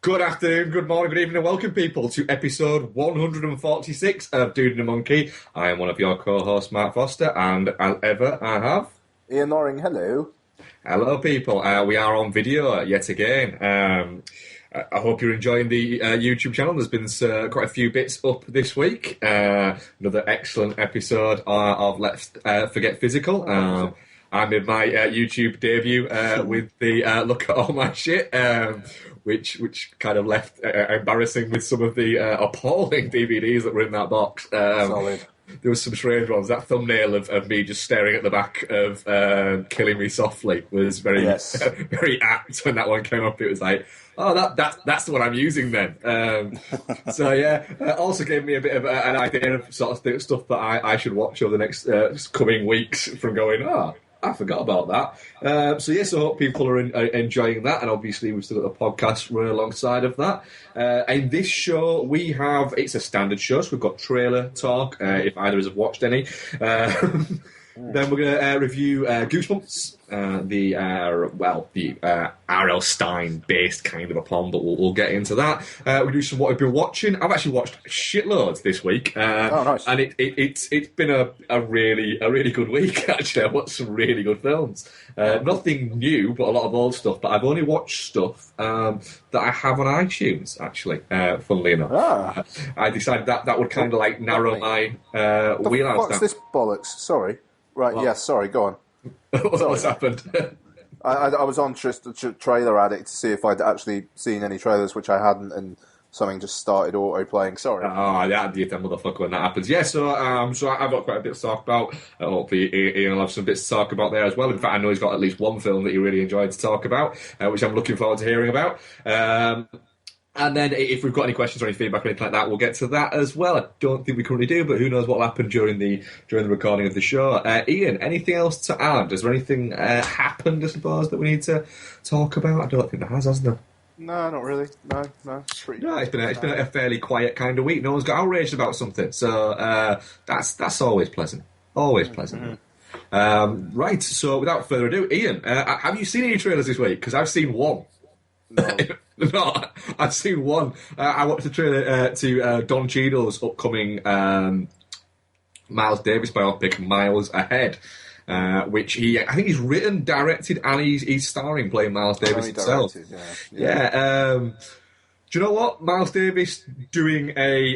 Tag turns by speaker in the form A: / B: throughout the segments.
A: Good afternoon, good morning, good evening, and welcome, people, to episode 146 of Dude and a Monkey. I am one of your co-hosts, Mark Foster, and as ever, I have...
B: Ian Loring, hello.
A: Hello, people. We are on video yet again. I hope you're enjoying the YouTube channel. There's been quite a few bits up this week. Another excellent episode of Let's Forget Physical. I made my YouTube debut with the Look at All My Shit, which kind of left embarrassing with some of the appalling DVDs that were in that box.
B: Solid.
A: There was some strange ones. That thumbnail of me just staring at the back of Killing Me Softly was very very apt when that one came up. It was like, oh, that's the one I'm using then. So yeah, also gave me a bit of an idea of sort of stuff that I should watch over the next coming weeks from going, I forgot about that. So yes, I hope people are enjoying that, and obviously we've still got a podcast running alongside of that. In this show, it's a standard show, so we've got trailer talk, if either of us have watched any. Then we're going to review Goosebumps, the R.L. Stine-based kind of a pun, but we'll get into that. We do some what we've been watching. I've actually watched shitloads this week,
B: nice.
A: And it's been a really good week. Actually, I've watched some really good films. Nothing new, but a lot of old stuff. But I've only watched stuff that I have on iTunes. Actually, funnily enough, I decided that would kind of like narrow my wheelhouse.
B: What's this bollocks? Sorry. Right,
A: What?
B: yes, sorry, go on.
A: What's happened?
B: I was on just a Trailer Addict to see if I'd actually seen any trailers, which I hadn't, and something just started auto-playing. Sorry.
A: Oh, yeah, you motherfucker when that happens. Yeah, so I've got quite a bit to talk about. Hopefully Ian will have some bits to talk about there as well. In fact, I know he's got at least one film that he really enjoyed to talk about, which I'm looking forward to hearing about. And then if we've got any questions or any feedback or anything like that, we'll get to that as well. I don't think we currently do, but who knows what will happen during the recording of the show. Ian, anything else to add? Has there anything happened, I suppose, that we need to talk about? I don't think there hasn't there?
B: No, not really. No. It's
A: been a fairly quiet kind of week. No one's got outraged about something, so that's always pleasant. Always pleasant. Mm-hmm. Right, so without further ado, Ian, have you seen any trailers this week? Because I've seen one.
B: No.
A: No, I've seen one. I watched the trailer to Don Cheadle's upcoming Miles Davis biopic, Miles Ahead, which I think he's written, directed, and he's starring playing Miles Davis himself. Yeah. Do you know what? Miles Davis doing Don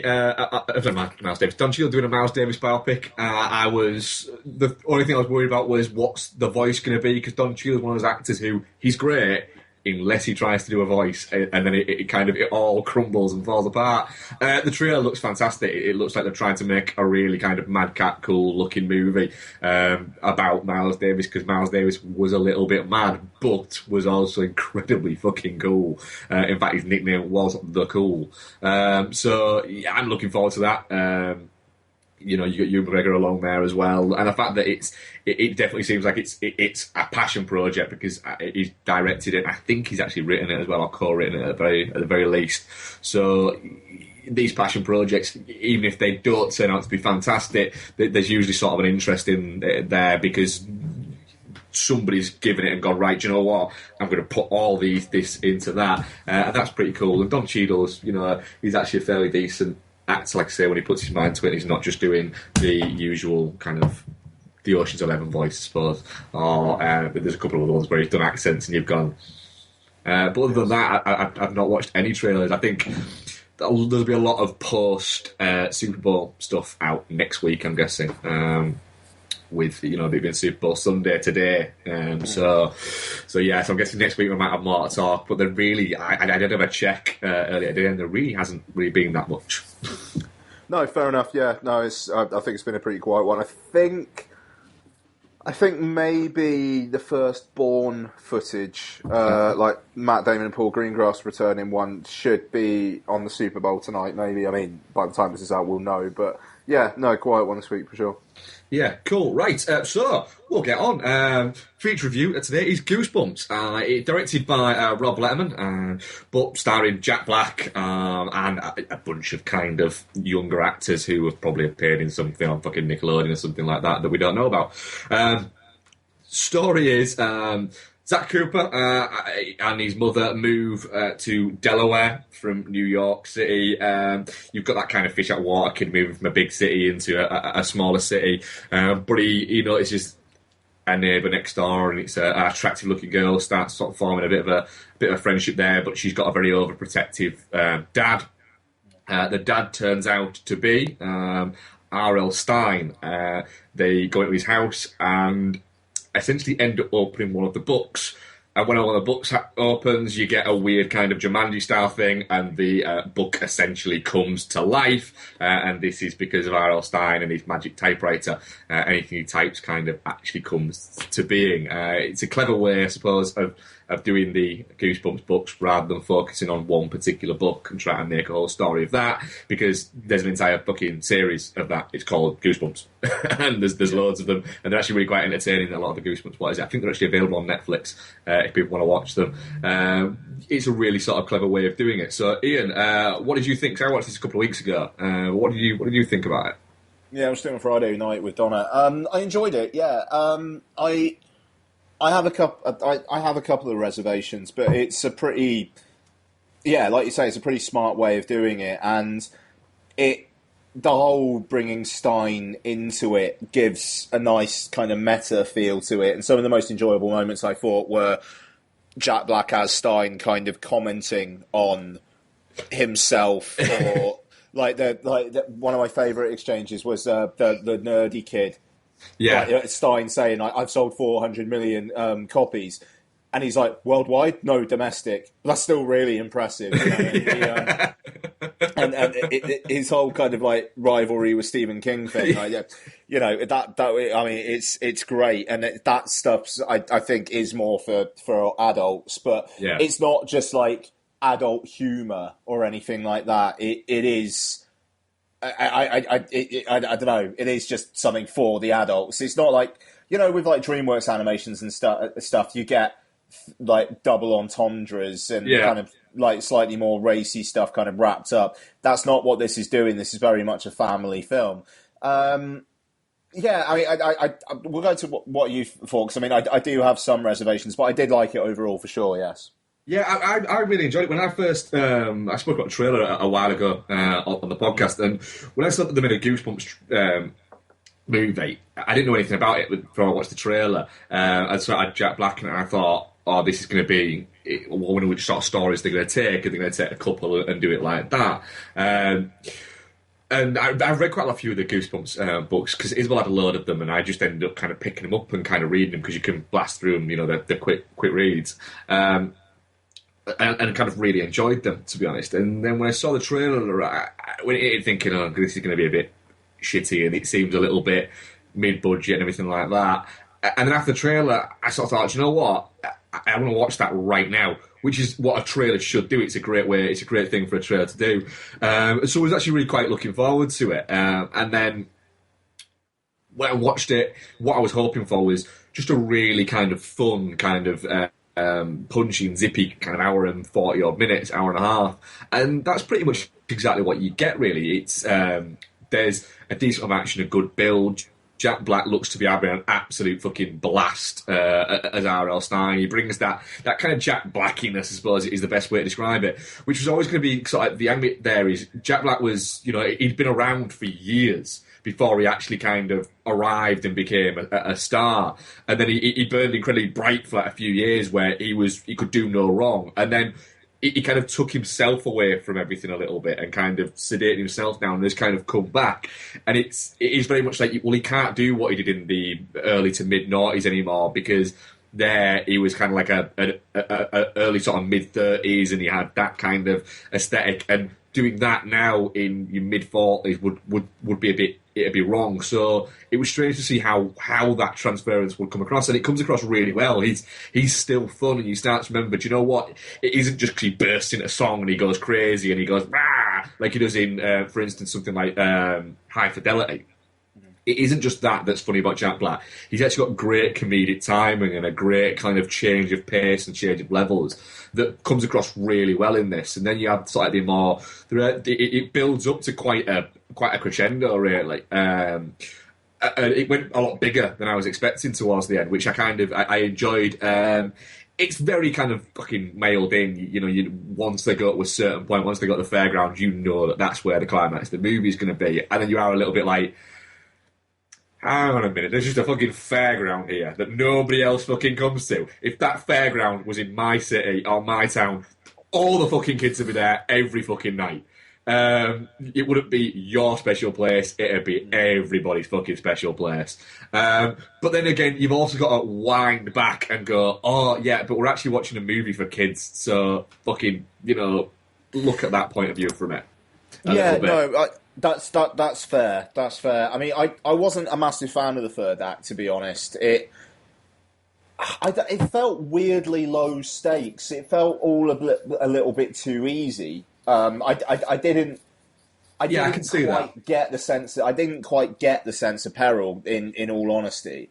A: Cheadle doing a Miles Davis biopic. The only thing I was worried about was what's the voice going to be, because Don Cheadle's one of those actors who he's great unless he tries to do a voice, and then it all crumbles and falls apart. The trailer looks fantastic. It looks like they're trying to make a really kind of madcap, cool-looking movie about Miles Davis, because Miles Davis was a little bit mad, but was also incredibly fucking cool. In fact, his nickname was The Cool. So, yeah, I'm looking forward to that. You got Ewan McGregor along there as well, and the fact that it definitely seems like it's a passion project, because he's directed it. I think he's actually written it as well, or co-written it at the very least. So these passion projects, even if they don't turn out to be fantastic, there's usually sort of an interest in there, because somebody's given it and gone, right, do you know what, I'm going to put all this into that, and that's pretty cool. And Don Cheadle's, he's actually a fairly decent actor, like I say, when he puts his mind to it. He's not just doing the usual kind of the Ocean's 11 voice, I suppose. Or there's a couple of other ones where he's done accents and you've gone. But other than that, I've not watched any trailers. I think there'll be a lot of post Super Bowl stuff out next week, I'm guessing. With it being Super Bowl Sunday today, so I'm guessing next week we might have more to talk. But there really, I did have a check earlier today, and there really hasn't really been that much.
B: No, fair enough. Yeah, no, I think it's been a pretty quiet one. I think maybe the first Bourne footage, like Matt Damon and Paul Greengrass returning one, should be on the Super Bowl tonight. Maybe. I mean, by the time this is out, we'll know. But yeah, no, quiet one this week for sure.
A: Yeah, cool. Right, so we'll get on. Feature review today is Goosebumps. Directed by Rob Letterman, but starring Jack Black and a bunch of kind of younger actors who have probably appeared in something on fucking Nickelodeon or something like that we don't know about. Story is Zach Cooper and his mother move to Delaware from New York City. You've got that kind of fish out of water kid moving from a big city into a smaller city, but he notices a neighbour next door, and it's an attractive looking girl. Starts sort of forming a bit of a friendship there, but she's got a very overprotective dad. The dad turns out to be R.L. Stein. They go into his house and essentially end up opening one of the books. And when one of the books opens, you get a weird kind of Jumanji style thing, and the book essentially comes to life. And this is because of R.L. Stein and his magic typewriter. Anything he types kind of actually comes to being. It's a clever way, I suppose, of doing the Goosebumps books rather than focusing on one particular book and trying to make a whole story of that, because there's an entire fucking series of that. It's called Goosebumps. And there's loads of them, and they're actually really quite entertaining, a lot of the Goosebumps. What is it? I think they're actually available on Netflix if people want to watch them. It's a really sort of clever way of doing it. So, Ian, what did you think? 'Cause I watched this a couple of weeks ago. What did you think about it?
B: Yeah, I was doing a Friday night with Donna. I enjoyed it. Yeah, I have a couple of reservations, but it's a pretty, like you say, it's a pretty smart way of doing it, and the whole bringing Stein into it gives a nice kind of meta feel to it. And some of the most enjoyable moments I thought were Jack Black as Stein kind of commenting on himself, or one of my favourite exchanges was the nerdy kid.
A: Yeah,
B: Stein saying, I've sold 400 million copies. And he's like, worldwide? No, domestic. That's still really impressive. You know? And his whole kind of like rivalry with Stephen King thing. That I mean, it's great. And that stuff, I think, is more for adults. But it's not just like adult humour or anything like that. It is... I don't know. It is just something for the adults. It's not like, with like DreamWorks animations and stuff, you get like double entendres and kind of like slightly more racy stuff kind of wrapped up. That's not what this is doing. This is very much a family film. I mean, we'll go to what you thought, 'cause I mean, I do have some reservations, but I did like it overall for sure. Yes.
A: Yeah, I really enjoyed it. When I first, I spoke about the trailer a while ago on the podcast, and when I saw them in a Goosebumps movie, I didn't know anything about it before I watched the trailer. And so I had Jack Black in it, and I thought, this is going to be one of which sort of stories they're going to take, and they're going to take a couple and do it like that. And I've read quite a few of the Goosebumps books, because Isabel had a load of them, and I just ended up kind of picking them up and kind of reading them, because you can blast through them, the quick reads. And kind of really enjoyed them, to be honest. And then when I saw the trailer, I went in thinking, this is going to be a bit shitty, and it seems a little bit mid-budget and everything like that. And then after the trailer, I sort of thought, you know what? I want to watch that right now, which is what a trailer should do. It's a great thing for a trailer to do. So I was actually really quite looking forward to it. And then when I watched it, what I was hoping for was just a really kind of fun, kind of... punchy and zippy kind of hour and 40 odd minutes, hour and a half, and that's pretty much exactly what you get. Really, it's there's a decent amount of action, a good build. Jack Black looks to be having an absolute fucking blast as R.L. Stein. He brings that kind of Jack Blackiness, I suppose, is the best way to describe it, which was always going to be sort of the angle there is Jack Black was, he'd been around for years before he actually kind of arrived and became a star. And then he burned incredibly bright for like a few years where he could do no wrong. And then he kind of took himself away from everything a little bit and kind of sedated himself down and has kind of come back. And it is very much like, he can't do what he did in the early to mid-noughties anymore, because there he was kind of like a early sort of mid-30s, and he had that kind of aesthetic. And doing that now in your mid-40s would be a bit... it'd be wrong. So it was strange to see how that transference would come across, and it comes across really well. He's still fun, and you start to remember, do you know what? It isn't just because he bursts into a song and he goes crazy and he goes rah, like he does in, for instance, something like High Fidelity. It isn't just that's funny about Jack Black. He's actually got great comedic timing and a great kind of change of pace and change of levels that comes across really well in this. And then you have slightly more... It builds up to quite a crescendo, really. it went a lot bigger than I was expecting towards the end, which I enjoyed. It's very kind of fucking mailed in. Once they go to a certain point, once they go to the fairground, you know that's where the climax of the movie is going to be, and then you are a little bit like, hang on a minute, there's just a fucking fairground here that nobody else fucking comes to. If that fairground was in my city or my town, all the fucking kids would be there every fucking night. It wouldn't be your special place, it'd be everybody's fucking special place. But then again, you've also got to wind back and go, oh yeah, but we're actually watching a movie for kids, so fucking, look at that point of view from it.
C: That's fair. That's fair. I mean, I wasn't a massive fan of the third act, to be honest. It felt weirdly low stakes. It felt all a little bit too easy. I didn't quite get the sense. I didn't quite get the sense of peril. In all honesty,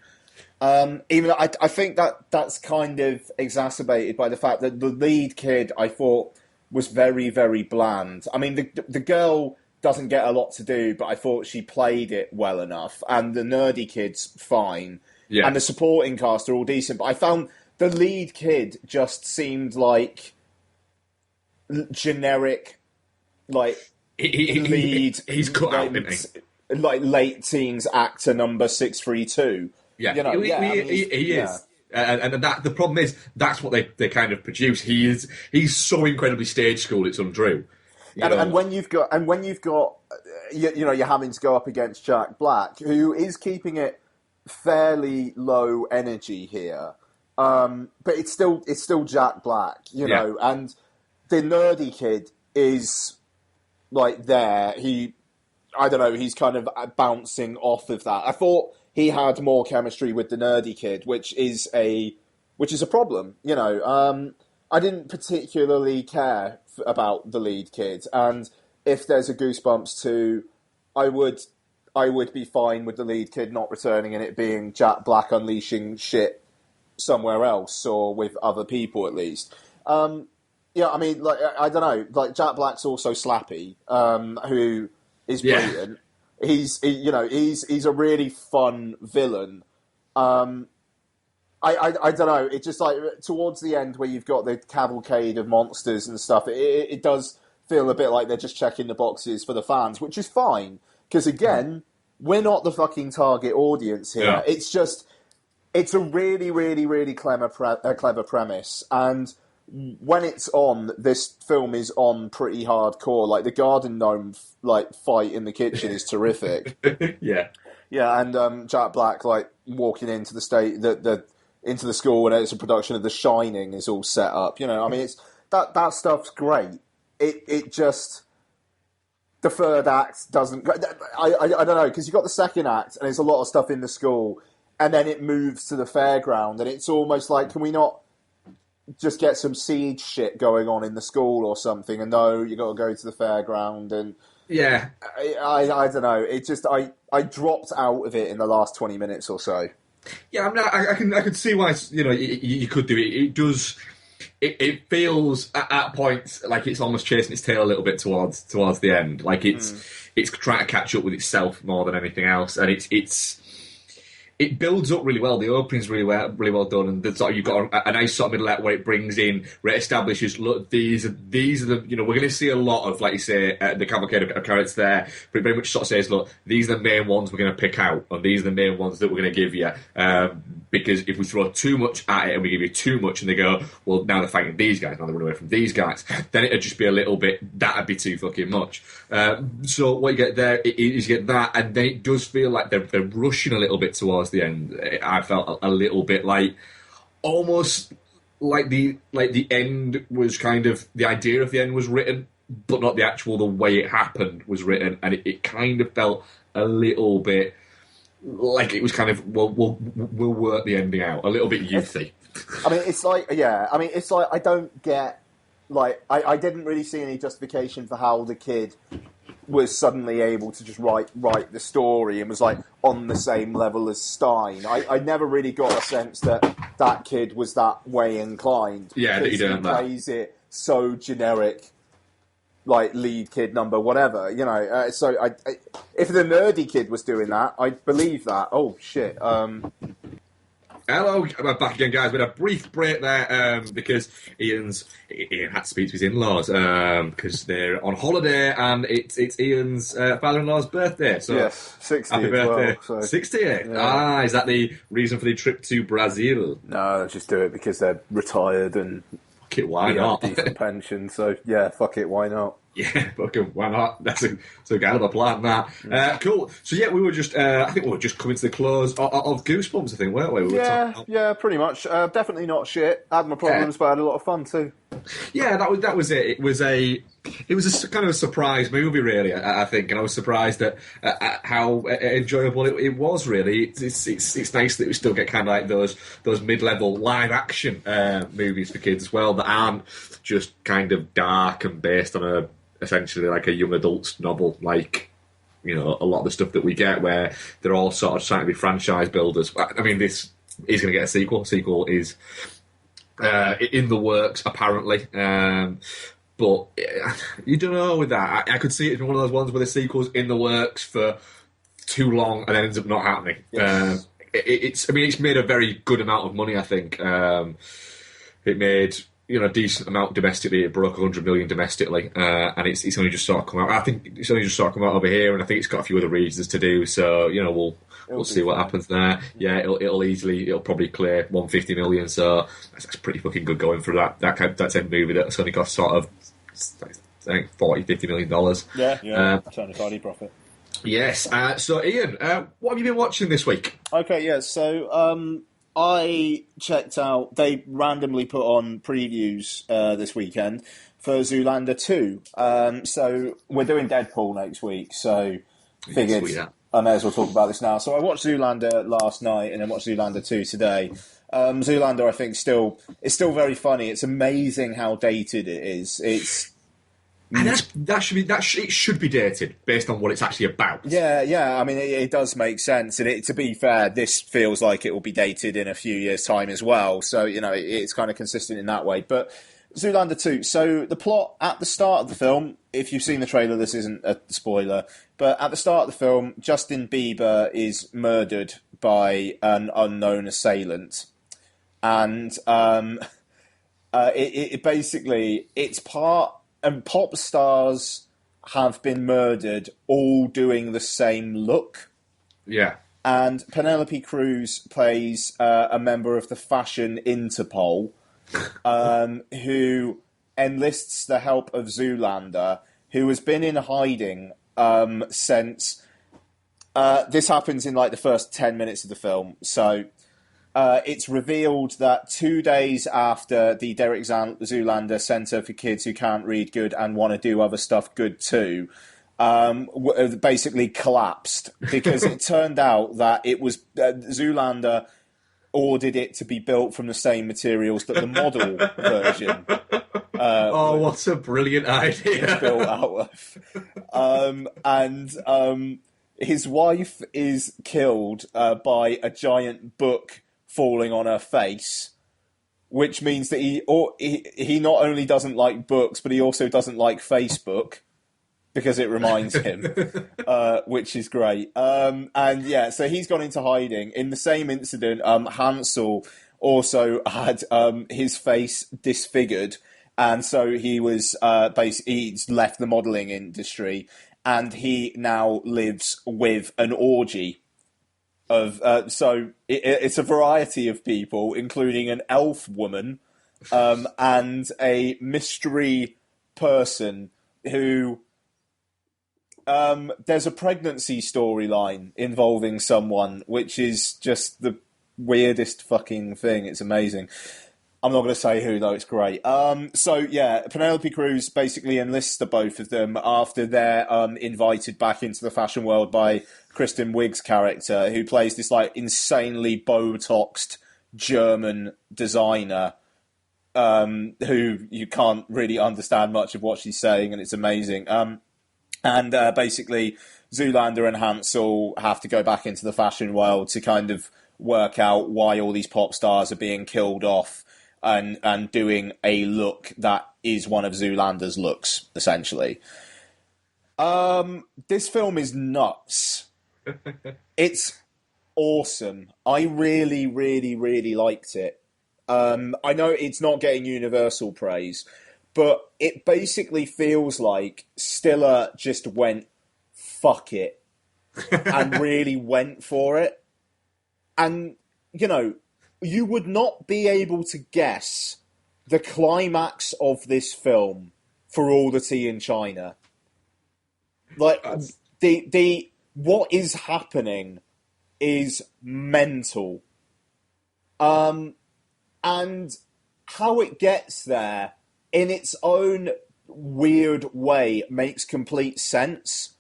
C: even I think that's kind of exacerbated by the fact that the lead kid I thought was very, very bland. I mean, the girl doesn't get a lot to do, but I thought she played it well enough, and the nerdy kid's fine, and the supporting cast are all decent. But I found the lead kid just seemed like generic, like lead.
A: He's cut out, isn't he?
C: Like late teens actor number 632.
A: Yeah, he is. And that the problem is that's what they kind of produce. He's so incredibly stage schooled, it's untrue.
B: And when you've got you're having to go up against Jack Black, who is keeping it fairly low energy here, but it's still Jack Black, know, and the nerdy kid is like there. He's kind of bouncing off of that. I thought he had more chemistry with the nerdy kid, which is a problem. I didn't particularly care about the lead kid, and if there's a Goosebumps 2, I would be fine with the lead kid not returning and it being Jack Black unleashing shit somewhere else or with other people at least. I mean, like, I don't know, like Jack Black's also Slappy, who is brilliant. He's a really fun villain. I don't know. It just like towards the end where you've got the cavalcade of monsters and stuff, it does feel a bit like they're just checking the boxes for the fans, which is fine because again, we're not the fucking target audience here. Yeah. It's a really, really, really clever premise, and when it's on, this film is on pretty hardcore. Like the garden gnome fight in the kitchen is terrific.
A: Yeah,
B: and Jack Black walking into into the school and it's a production of The Shining is all set up. I mean, it's that stuff's great. It just the third act doesn't. I don't know because you've got the second act and there's a lot of stuff in the school, and then it moves to the fairground and it's almost like, can we not just get some siege shit going on in the school or something? And no, you got to go to the fairground and I don't know. It just I dropped out of it in the last 20 minutes or so.
A: Yeah, I mean, I can see why you could do it. It does. It feels at points like it's almost chasing its tail a little bit towards the end. Like it's trying to catch up with itself more than anything else, and it builds up really well. The opening's really well done, and you've got a nice sort of middle act where it brings in, where it establishes, look, these are the, we're going to see a lot of, like you say, the cavalcade of characters there, but it very much sort of says, look, these are the main ones we're going to pick out, and these are the main ones that we're going to give you, because if we throw too much at it and we give you too much, and they go, well, now they're fighting these guys, now they're running away from these guys, then it'd just be a little bit, that'd be too fucking much. So what you get there is you get that, and then it does feel like they're rushing a little bit towards the end. I felt a little bit like, almost like the end was kind of, the idea of the end was written, but not the way it happened was written, and it kind of felt a little bit like it was kind of, we'll work the ending out, a little bit youthy.
B: It's like I don't get, I didn't really see any justification for how the kid was suddenly able to just write the story and was on the same level as Stein. I never really got a sense that kid was that way inclined.
A: Yeah, that he didn't.
B: He plays it so generic like lead kid number whatever, you know. So if the nerdy kid was doing that, I'd believe that. Oh shit.
A: Hello, I'm back again, guys. We had a brief break there because Ian had to speak to his in-laws because they're on holiday and it's Ian's father-in-law's birthday. So
B: yes, 60
A: happy
B: as
A: birthday,
B: well. So,
A: 60.
B: yeah.
A: Is that the reason for the trip to Brazil?
B: No, they just do it because they're retired and
A: Fuck it, why
B: have
A: not?
B: a decent pension. So yeah, fuck it, why not?
A: Yeah, fucking why not? That's a kind of a plan, that. Cool. So yeah, we were just, I think we were just coming to the close of Goosebumps, I think, weren't we?
B: Yeah, pretty much. Definitely not shit. Had my problems, but I had a lot of fun too.
A: Yeah, that was it. It was a kind of a surprise movie, really. I think, and I was surprised at how enjoyable it was. Really, it's nice that we still get kind of like those mid-level live action movies for kids as well that aren't just kind of dark and based on essentially like a young adult's novel, like, you know, a lot of the stuff that we get where they're all sort of trying to be franchise builders. I mean, this is going to get a sequel. Sequel is in the works, apparently. But you don't know with that. I could see it as one of those ones where the sequel's in the works for too long and then ends up not happening. Yes. It's made a very good amount of money, I think. It made, you know, a decent amount domestically. It broke 100 million domestically, and it's only just sort of come out. I think it's only just sort of come out over here, and I think it's got a few other regions to do. So, you know, we'll see what happens there. Yeah, it'll probably clear 150 million. So that's pretty fucking good going for that type of movie that's only got sort of, I think, $40-50 million.
C: Yeah, trying to tidy profit.
A: Yes. So Ian, what have you been watching this week?
C: Okay, yeah. So I checked out. They randomly put on previews this weekend for Zoolander 2. So we're doing Deadpool next week. So figured I may as well talk about this now. So I watched Zoolander last night and then watched Zoolander 2 today. Zoolander, I think, it's still very funny. It's amazing how dated it is.
A: And it should be dated based on what it's actually about.
C: Yeah. I mean, it does make sense. And to be fair, this feels like it will be dated in a few years' time as well. So, you know, it's kind of consistent in that way. But Zoolander 2. So the plot at the start of the film, if you've seen the trailer, this isn't a spoiler. But at the start of the film, Justin Bieber is murdered by an unknown assailant. And it basically, it's part... And pop stars have been murdered all doing the same look.
A: Yeah.
C: And Penelope Cruz plays a member of the fashion Interpol who enlists the help of Zoolander, who has been in hiding since... this happens in like the first 10 minutes of the film. So... it's revealed that 2 days after the Derek Zoolander Centre for Kids Who Can't Read Good and Want to Do Other Stuff Good Too basically collapsed because it turned out that it was Zoolander ordered it to be built from the same materials that the model version
A: what a brilliant idea
C: was built out of. And his wife is killed by a giant book falling on her face, which means that he not only doesn't like books, but he also doesn't like Facebook because it reminds him, which is great. And yeah, so he's gone into hiding. In the same incident, Hansel also had his face disfigured, and so he was he's left the modelling industry, and he now lives with an orgy of so it's a variety of people, including an elf woman and a mystery person who there's a pregnancy storyline involving someone, which is just the weirdest fucking thing. It's amazing. I'm not going to say who, though. It's great. So, yeah, Penelope Cruz basically enlists the both of them after they're invited back into the fashion world by Kristen Wiig's character, who plays this, like, insanely Botoxed German designer who you can't really understand much of what she's saying, and it's amazing. And basically, Zoolander and Hansel have to go back into the fashion world to kind of work out why all these pop stars are being killed off. and doing a look that is one of Zoolander's looks, essentially. This film is nuts. It's awesome. I really, really, really liked it. I know it's not getting universal praise, but it basically feels like Stiller just went, fuck it, and really went for it. And, you know, you would not be able to guess the climax of this film for all the tea in China. Like, the what is happening is mental. And how it gets there in its own weird way makes complete sense.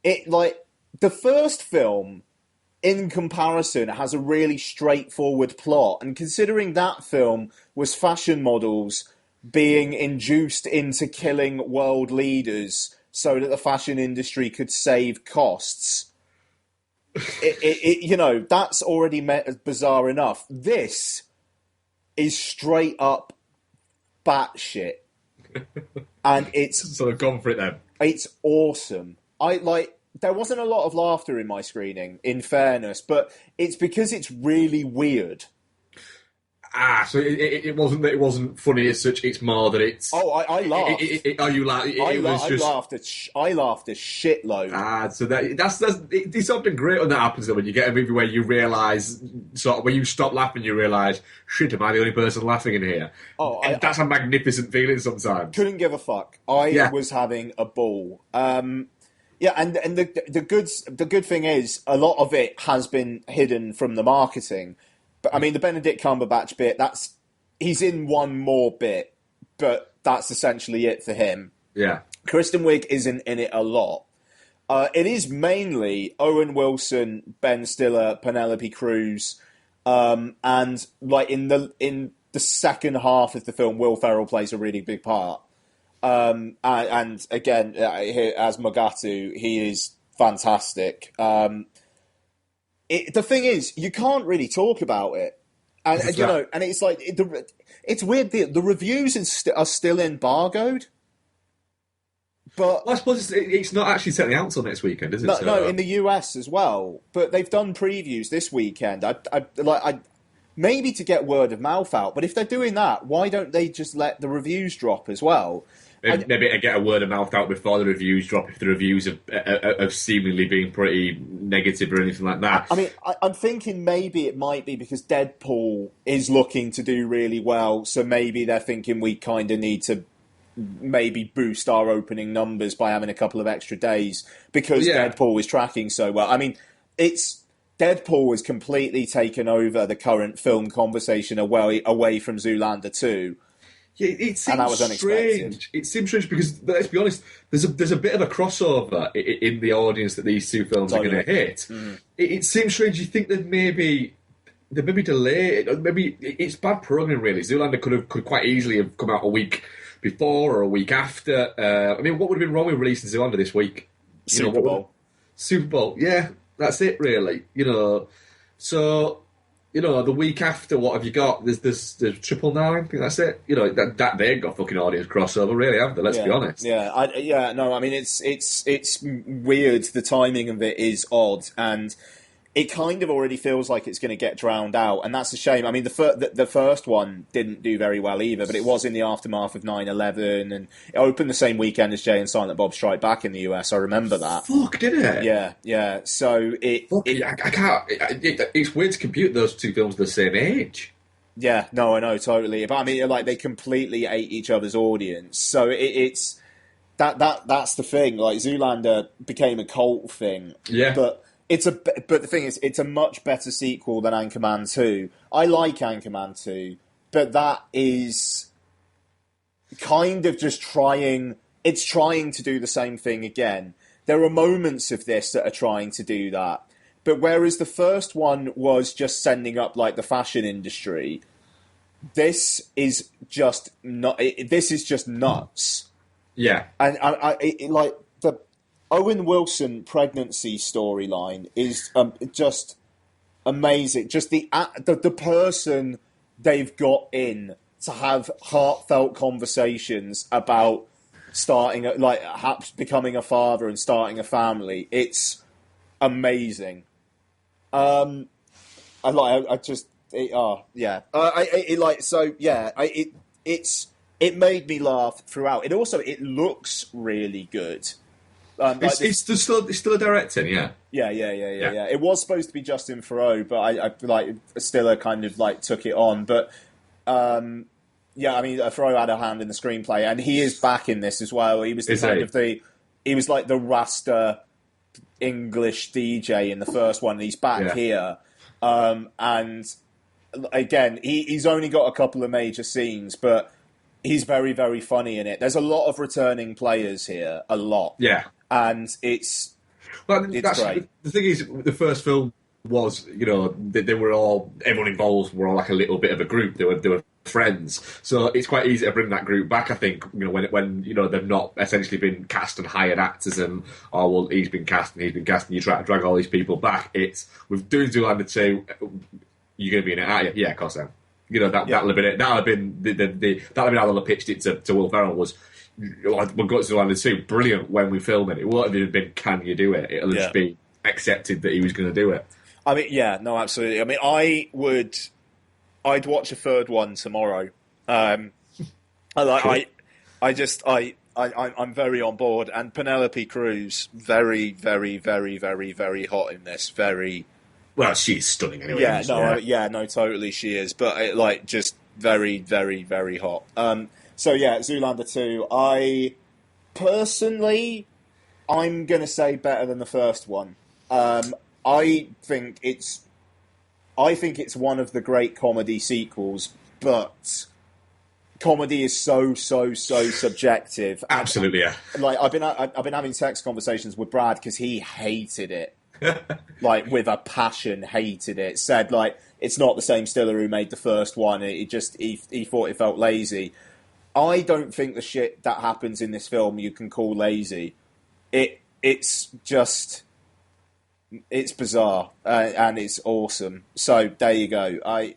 C: It, like, the first film, in comparison, has a really straightforward plot. And considering that film was fashion models being induced into killing world leaders so that the fashion industry could save costs, you know, that's already bizarre enough. This is straight up batshit. And it's...
A: So they've gone for it then.
C: It's awesome. There wasn't a lot of laughter in my screening, in fairness, but it's because it's really weird.
A: So it wasn't funny as such. It's more that it's.
C: Oh, I laughed.
A: You laughed? I
C: laughed a shitload.
A: So it's often great when that happens. Though, when you get a movie where you realise, sort of, when you stop laughing, you realise, shit, am I the only person laughing in here? That's a magnificent feeling sometimes.
C: Couldn't give a fuck. I was having a ball. Yeah, and the good thing is a lot of it has been hidden from the marketing. But I mean, the Benedict Cumberbatch bit, he's in one more bit, but that's essentially it for him.
A: Yeah.
C: Kristen Wiig isn't in it a lot. It is mainly Owen Wilson, Ben Stiller, Penelope Cruz, and like in the second half of the film, Will Ferrell plays a really big part. And again, as Mogatu, he is fantastic. The thing is, you can't really talk about it, and you know, and it's like it's weird. The reviews are still embargoed, but
A: I suppose it's not actually setting out till next weekend, is it?
C: No, in the US as well. But they've done previews this weekend. I maybe to get word of mouth out. But if they're doing that, why don't they just let the reviews drop as well?
A: Maybe to get a word of mouth out before the reviews drop, if the reviews have seemingly been pretty negative or anything like that.
C: I mean, I'm thinking maybe it might be because Deadpool is looking to do really well, so maybe they're thinking we kind of need to maybe boost our opening numbers by having a couple of extra days because Deadpool is tracking so well. I mean, Deadpool has completely taken over the current film conversation away from Zoolander 2.
A: Yeah, it seems strange. It seems strange because, let's be honest, there's a bit of a crossover in the audience that these two films are going to hit. Mm. It seems strange. You think that maybe delayed. Maybe it's bad programming. Really, Zoolander could quite easily have come out a week before or a week after. I mean, what would have been wrong with releasing Zoolander this week?
C: Super Bowl.
A: Super Bowl. Yeah, that's it. Really, so. The week after, what have you got? There's 999. I think that's it. That they ain't got fucking audience crossover, really, have they? Let's be honest.
C: Yeah. No, I mean, it's weird. The timing of it is odd, and it kind of already feels like it's going to get drowned out, and that's a shame. I mean, the first one didn't do very well either, but it was in the aftermath of 9/11, and it opened the same weekend as Jay and Silent Bob Strike Back in the US. I remember that.
A: Fuck, did it?
C: Yeah. So
A: I can't. It's weird to compute those two films the same age.
C: Yeah, no, I know, totally. But I mean, like, they completely ate each other's audience. So it's that's the thing. Like, Zoolander became a cult thing.
A: Yeah,
C: but the thing is, it's a much better sequel than Anchorman 2. I like Anchorman 2, but that is kind of just trying to do the same thing again. There are moments of this that are trying to do that. But whereas the first one was just sending up, like, the fashion industry, this is just not. This is just nuts.
A: Yeah.
C: And like, the Owen Wilson pregnancy storyline is just amazing. Just the person they've got in to have heartfelt conversations about becoming a father and starting a family. It's amazing. It made me laugh throughout. It looks really good.
A: It's still a directing, yeah.
C: Yeah. It was supposed to be Justin Theroux, but I Stiller kind of took it on. But Theroux had a hand in the screenplay, and he is back in this as well. He was he was like the Rasta English DJ in the first one. And he's back here, and again, he's only got a couple of major scenes, but he's very, very funny in it. There's a lot of returning players here, a lot.
A: Yeah.
C: And it's great.
A: The thing is, the first film was, they were all, everyone involved were all like a little bit of a group. They were friends. So it's quite easy to bring that group back, I think, when they've not essentially been cast and hired actors and, he's been cast and you try to drag all these people back. We're doing Zoolander 2, you're going to be in it, aren't you? Yeah, of course I am. That'll have been it. That'll have been how they'll have pitched it to Will Ferrell was, we'll go to Zoolander 2, brilliant when we film it. It won't have even been, can you do it? It'll just be accepted that he was going to do it.
C: I mean, yeah, no, absolutely. I mean, I'd watch a third one tomorrow. I'm very on board. And Penelope Cruz, very, very, very, very, very hot in this. Very.
A: Well, she's stunning anyway.
C: Totally she is. But just very, very, very hot. Zoolander 2. I'm going to say better than the first one. I think it's one of the great comedy sequels, but comedy is so subjective.
A: Absolutely, yeah.
C: I've been having text conversations with Brad because he hated it. With a passion, hated it. Said it's not the same Stiller who made the first one. He thought it felt lazy. I don't think the shit that happens in this film you can call lazy. It's bizarre and it's awesome. So there you go. I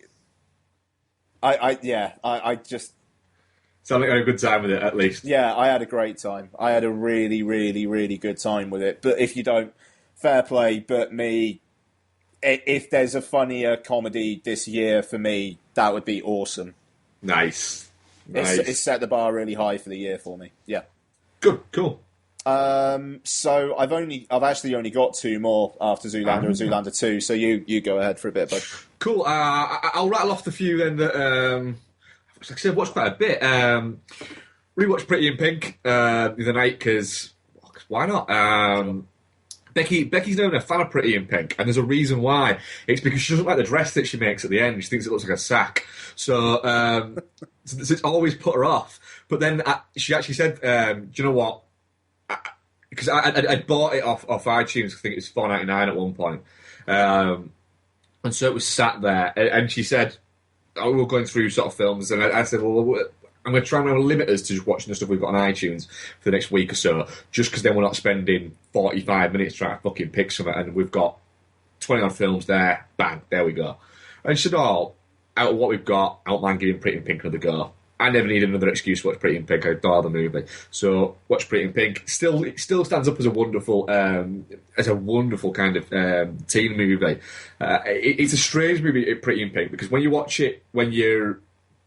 C: just
A: sound like I had a good time with it at least.
C: Yeah, I had a great time. I had a really, really, really good time with it. But if you don't, fair play. But me, if there's a funnier comedy this year for me, that would be awesome.
A: Nice.
C: It's set the bar really high for the year for me. Yeah.
A: Good. Cool.
C: So I've actually only got two more after Zoolander and Zoolander 2. So you go ahead for a bit, bud.
A: Cool. I'll rattle off the few then that like I said, I've watched quite a bit. Rewatched Pretty in Pink the other night because why not? Becky's not even a fan of Pretty in Pink, and there's a reason why. It's because she doesn't like the dress that she makes at the end. She thinks it looks like a sack. So it's always put her off. But then she actually said, do you know what? Because I bought it off iTunes. I think it was $4.99 at one point. And so it was sat there. And she said, we were going through sort of films. And I said, well, I'm going to try and limit us to just watching the stuff we've got on iTunes for the next week or so, just because then we're not spending 45 minutes trying to fucking pick something, and we've got 20-odd films there, bang, there we go. And she said, out of what we've got, I don't mind giving Pretty in Pink another go. I never need another excuse to watch Pretty in Pink. I adore the movie. So watch Pretty in Pink. It still stands up as a wonderful kind of teen movie. It's a strange movie, Pretty in Pink, because when you watch it when you're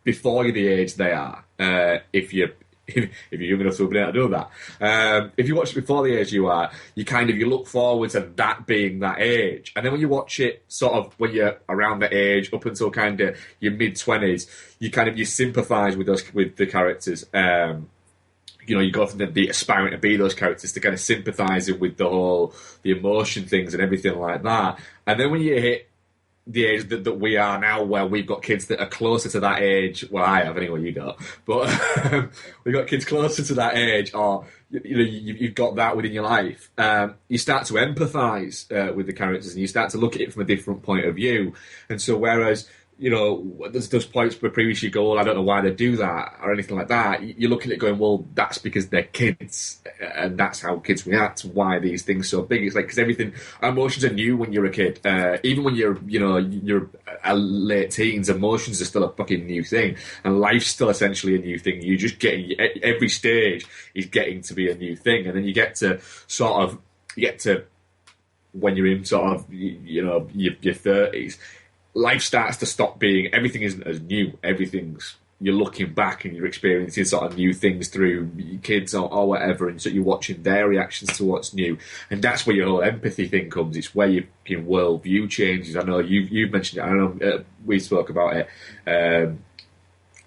A: before you're the age they are, if you're young enough to have been able to do that. If you watch it before the age you are, you look forward to that being that age. And then when you watch it sort of when you're around that age, up until kind of your mid-20s, you sympathise with the characters. You go from the aspiring to be those characters to kind of sympathising with the emotion things and everything like that. And then when you hit the age that we are now, where we've got kids that are closer to that age. Well, I have anyway. You don't, but we've got kids closer to that age, or you've got that within your life. You start to empathise with the characters, and you start to look at it from a different point of view. And so, whereas there's points where previously you go, well, I don't know why they do that or anything like that. You're looking at it going, well, that's because they're kids, and that's how kids react. Why are these things so big? It's like because emotions are new when you're a kid. Even when you're late teens, emotions are still a fucking new thing, and life's still essentially a new thing. You just every stage is getting to be a new thing, and then you get to when you're in sort of your 30s. Life starts to stop being, everything isn't as new. You're looking back and you're experiencing sort of new things through your kids or whatever, and so you're watching their reactions to what's new, and that's where your whole empathy thing comes. It's where your world view changes. I know you've mentioned it. I know we spoke about it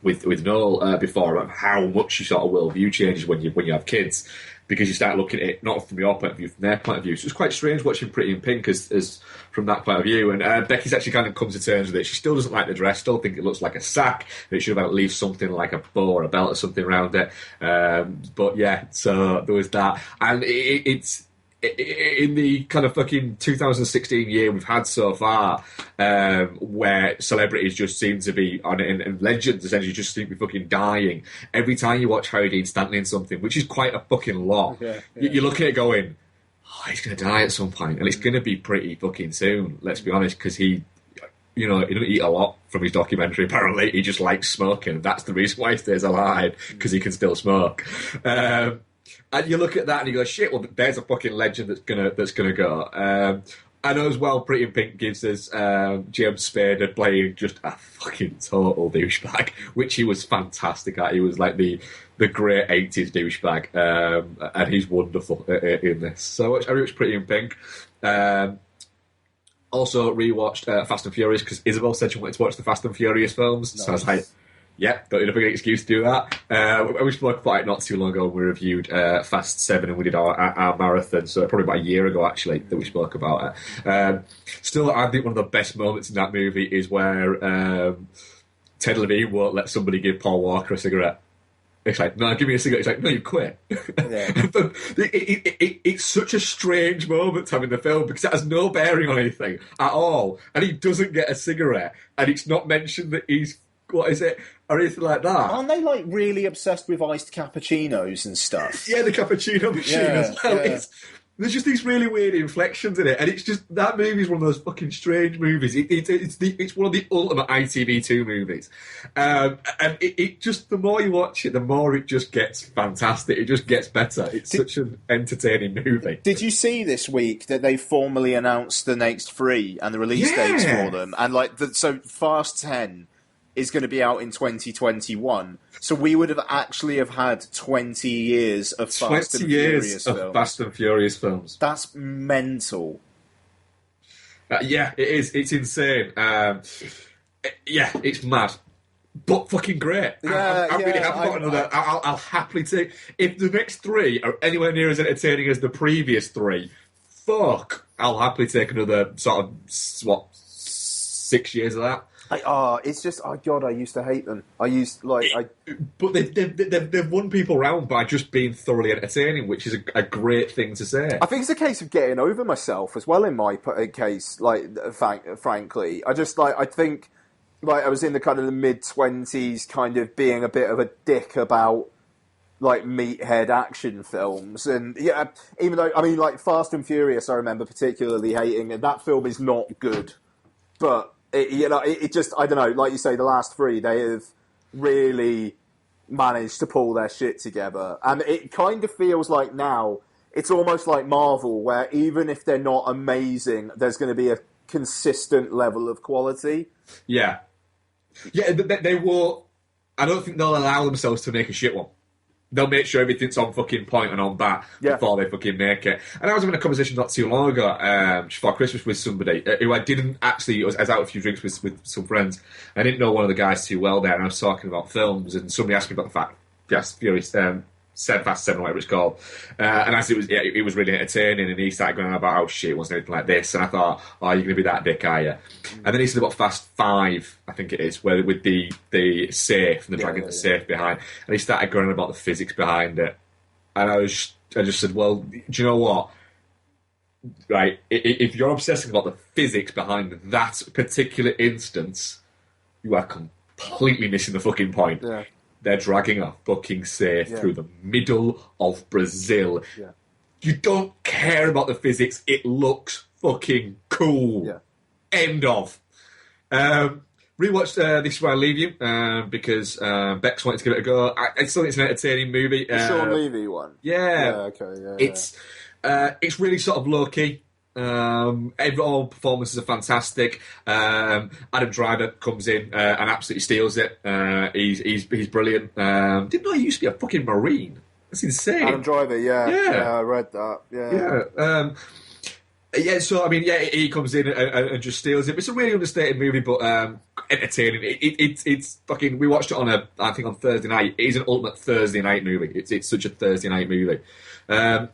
A: with Noel before, about how much your sort of world view changes when you have kids, because you start looking at it not from your point of view, from their point of view. So it's quite strange watching Pretty in Pink as from that point of view. And Becky's actually kind of comes to terms with it. She still doesn't like the dress, still think it looks like a sack, and it should have at least something like a bow or a belt or something around it. But yeah, so there was that. And it's in the kind of fucking 2016 year we've had so far, where celebrities just seem to be and legends essentially just seem to be fucking dying. Every time you watch Harry Dean Stanton in something, which is quite a fucking lot, you look at it going, oh, he's going to die at some point, and it's going to be pretty fucking soon, let's be honest, because he doesn't eat a lot from his documentary, apparently. He just likes smoking. That's the reason why he stays alive, because he can still smoke. And you look at that and you go, shit, well, there's a fucking legend that's gonna go. I know as well, Pretty in Pink gives us James Spader playing just a fucking total douchebag, which he was fantastic at. He was like the great 80s douchebag, and he's wonderful in this. So I watched Pretty in Pink. Also rewatched Fast and Furious, because Isabel said she wanted to watch the Fast and Furious films. Nice. So I was like, yeah, don't need a big excuse to do that. We spoke about it not too long ago when we reviewed Fast 7 and we did our marathon, so probably about a year ago actually that we spoke about it. Still, I think one of the best moments in that movie is where Ted Levine won't let somebody give Paul Walker a cigarette. It's like, no, give me a cigarette. It's like, no, you quit. Yeah. It's such a strange moment to have in the film, because it has no bearing on anything at all, and he doesn't get a cigarette, and it's not mentioned that he's, what is it, or anything like that.
C: Aren't they like really obsessed with iced cappuccinos and stuff?
A: Yeah, the cappuccino machine as well. Yeah. There's just these really weird inflections in it, and it's just, that movie's one of those fucking strange movies. It's one of the ultimate ITV2 movies, and it just, the more you watch it, the more it just gets fantastic. It just gets better. It's such an entertaining movie.
C: Did you see this week that they formally announced the next 3 and the release dates for them? And so Fast 10 is going to be out in 2021. So we would have actually had 20 years of Fast and Furious films.
A: Fast and Furious films.
C: That's mental.
A: Yeah, it is. It's insane. It's mad. But fucking great. I really haven't got another. I'll happily take, if the next 3 are anywhere near as entertaining as the previous 3, I'll happily take another sort of 6 years of that.
C: It's just, God, I used to hate them.
A: But they've won people round by just being thoroughly entertaining, which is a great thing to say.
B: I think it's a case of getting over myself as well in my case, frankly. I think, I was in the kind of the mid-20s, kind of being a bit of a dick about, meathead action films. And, yeah, even though, Fast and Furious, I remember particularly hating, and that film is not good. But it just, I don't know, like you say, the last 3, they have really managed to pull their shit together. And it kind of feels like now, it's almost like Marvel, where even if they're not amazing, there's going to be a consistent level of quality.
A: Yeah. Yeah, they will, I don't think they'll allow themselves to make a shit one. They'll make sure everything's on fucking point and on bat before they fucking make it. And I was having a conversation not too long ago, just before Christmas, with somebody who I didn't actually, I was out a few drinks with some friends. I didn't know one of the guys too well there, and I was talking about films, and somebody asked me about the fact, Furious, Fast 7, whatever it's called. And as it was really entertaining, and he started going on about how shit it wasn't anything like this, and I thought, oh, you're going to be that dick, are you? And then he said about Fast 5, I think it is, where with the safe, and the dragging the safe behind, and he started going on about the physics behind it. And I just said, well, do you know what? Right, if you're obsessing about the physics behind that particular instance, you are completely missing the fucking point.
B: Yeah.
A: They're dragging a fucking safe through the middle of Brazil.
B: Yeah.
A: You don't care about the physics. It looks fucking cool.
B: Yeah.
A: End of. Rewatched This Is Where I Leave You because Bex wanted to give it a go. I still think it's an entertaining movie.
B: The Sean Levy one?
A: Yeah. It's really sort of low-key. All performances are fantastic. Adam Driver comes in and absolutely steals it. He's brilliant. Didn't know he used to be a fucking Marine. That's insane.
B: Adam Driver, yeah, I read that.
A: So I mean, he comes in and just steals it. It's a really understated movie, but entertaining. It's fucking. We watched it I think on Thursday night. It is an ultimate Thursday night movie. It's such a Thursday night movie. I'll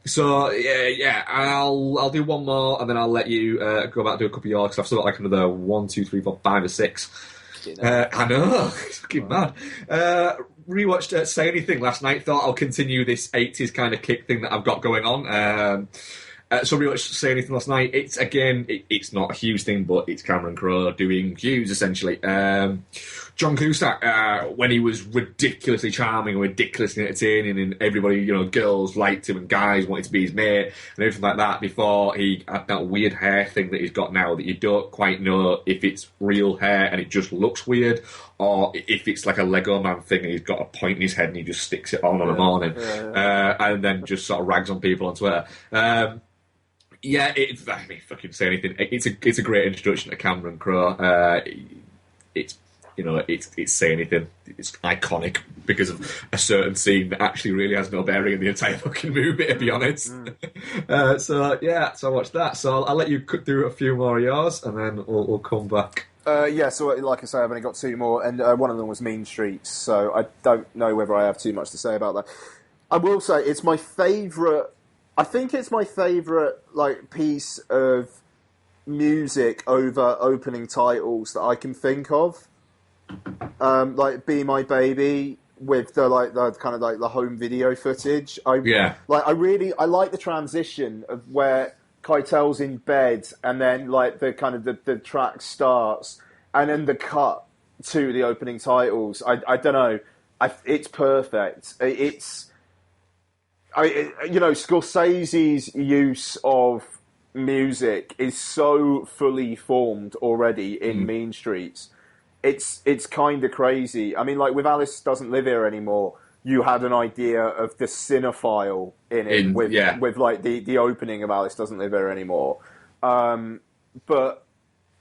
A: do one more and then I'll let you go back and do a couple of yours because I've still got like another 1, 2, 3, 4, 5 or 6. I know, it's fucking mad. Rewatched Say Anything last night. Thought I'll continue this 80s kind of kick thing that I've got going on. So rewatched Say Anything last night. It's not a Hughes thing, but it's Cameron Crowe doing Hughes essentially. John Cusack, when he was ridiculously charming and ridiculously entertaining, and everybody, girls liked him and guys wanted to be his mate and everything like that. Before he had that weird hair thing that he's got now, that you don't quite know if it's real hair and it just looks weird, or if it's like a Lego Man thing and he's got a point in his head and he just sticks it on a morning, and then just sort of rags on people on Twitter. Fucking Say Anything. It's a great introduction to Cameron Crowe. It's Say Anything. It's iconic because of a certain scene that actually really has no bearing in the entire fucking movie, to be honest. So I watched that. So I'll let you cut through a few more of yours, and then we'll come back.
B: So like I say, I've only got 2 more, and one of them was Mean Streets, so I don't know whether I have too much to say about that. I will say it's my favourite. I think it's my favourite piece of music over opening titles that I can think of. Be My Baby with the home video footage. I like the transition of where Keitel's in bed and then the track starts and then the cut to the opening titles. I don't know. It's perfect. Scorsese's use of music is so fully formed already in Mean Streets. It's kind of crazy. I mean, with Alice Doesn't Live Here Anymore, you had an idea of the cinephile in it with the opening of Alice Doesn't Live Here Anymore. But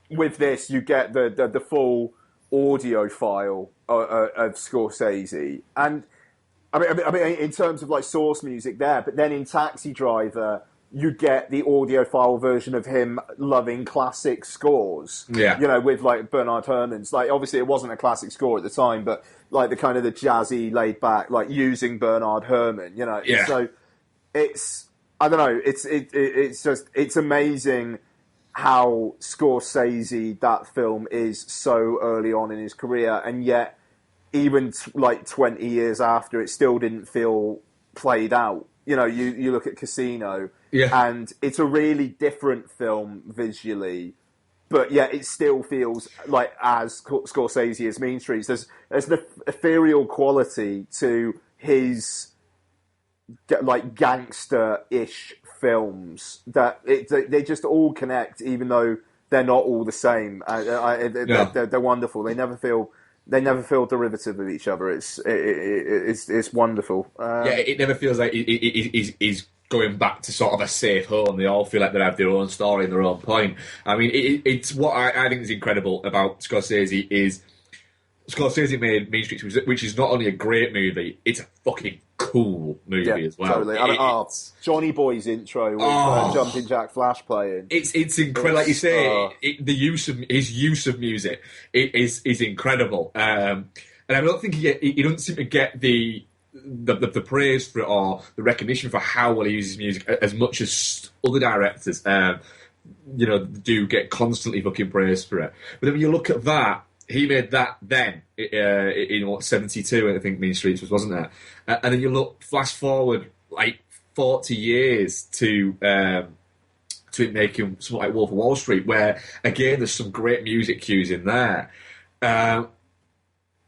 B: with this, you get the full audio file of Scorsese. And I mean, in terms of source music there, but then in Taxi Driver, you get the audiophile version of him loving classic scores. Yeah. With Bernard Herrmann's. Obviously it wasn't a classic score at the time, but the kind of the jazzy, laid back, using Bernard Herrmann,
A: Yeah.
B: So it's, I don't know, it's amazing how Scorsese, that film, is so early on in his career, and yet even 20 years after, it still didn't feel played out. You look at Casino, and it's a really different film visually, but yet it still feels as Scorsese as Mean Streets. There's an ethereal quality to his gangster-ish films that they just all connect, even though they're not all the same. They're wonderful. They never feel derivative of each other. It's wonderful.
A: It never feels like he's going back to sort of a safe home. They all feel like they have their own story and their own point. I mean, it's what I think is incredible about Scorsese is Scorsese made Mean Streets, which is not only a great movie, it's a fucking cool movie as well.
B: Totally. Johnny Boy's intro with Jumping Jack Flash playing.
A: It's incredible. Like you say, his use of music is incredible. And I don't think he doesn't seem to get the praise for it or the recognition for how well he uses music as much as other directors do get constantly fucking praised for it. But then when you look at that, he made that then in 72, I think Mean Streets wasn't it? And then you flash forward 40 years to it making something like Wolf of Wall Street, where again there's some great music cues in there.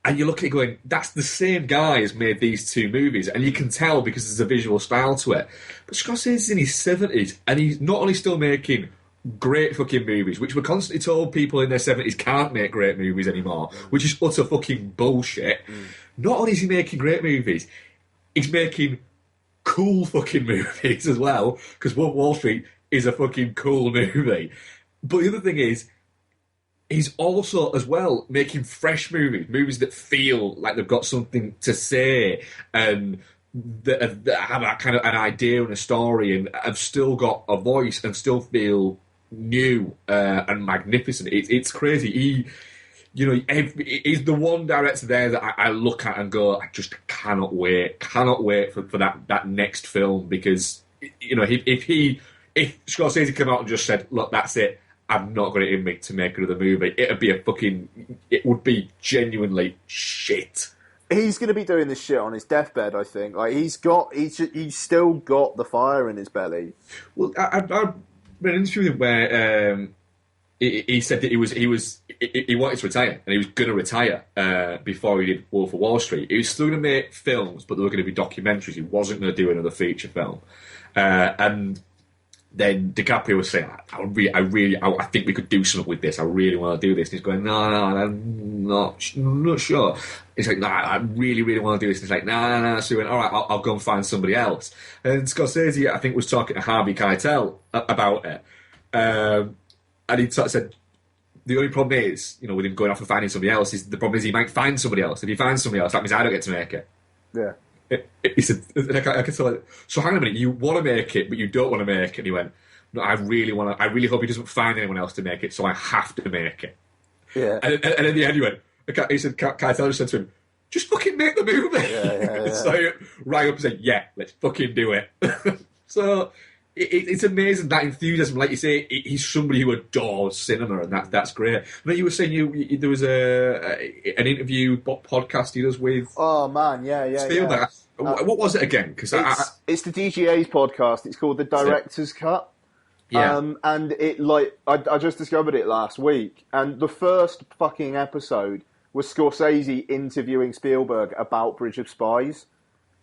A: And you look at it going, that's the same guy has made these two movies, and you can tell because there's a visual style to it. But Scorsese's in his 70s, and he's not only still making great fucking movies, which we're constantly told people in their 70s can't make great movies anymore, which is utter fucking bullshit. Not only is he making great movies, he's making cool fucking movies as well, because Wolf of Wall Street is a fucking cool movie. But the other thing is, he's also, as well, making fresh movies that feel like they've got something to say and that have a kind of an idea and a story and have still got a voice and still feel new and magnificent. It's crazy. He's the one director there that I look at and go, I just cannot wait for that next film, because if Scorsese came out and just said, look, that's it, I've not got it in me to make another movie, it would be genuinely shit.
B: He's going to be doing this shit on his deathbed, I think. Like he's still got the fire in his belly.
A: Well, I've read an interview with him where he said that he wanted to retire, and he was going to retire before he did Wolf of Wall Street. He was still going to make films, but they were going to be documentaries. He wasn't going to do another feature film, and then DiCaprio was saying, I think we could do something with this. I really want to do this. And he's going, no, I'm not sure. He's like, I really, really want to do this. And he's like, no. So he went, all right, I'll go and find somebody else. And Scorsese, I think, was talking to Harvey Keitel about it. And he sort of said, the only problem is, with him going off and finding somebody else, the problem is he might find somebody else. If he finds somebody else, that means I don't get to make it.
B: Yeah.
A: He said, I can tell it. So hang on a minute, you want to make it, but you don't want to make it. And he went, no, I really hope he doesn't find anyone else to make it, so I have to make it.
B: Yeah.
A: And in the end, he went, he said, Keitel just said to him, just fucking make the movie.
B: Yeah.
A: So he rang up and said, yeah, let's fucking do it. So it's amazing, that enthusiasm. Like you say, he's somebody who adores cinema, and that's great. Now, you were saying there was an interview podcast he does with.
B: Oh man, yeah.
A: Spielberg. What was it again? Because
B: it's the DGA's podcast. It's called The Director's Cut.
A: Yeah.
B: And it I just discovered it last week, and the first fucking episode was Scorsese interviewing Spielberg about Bridge of Spies.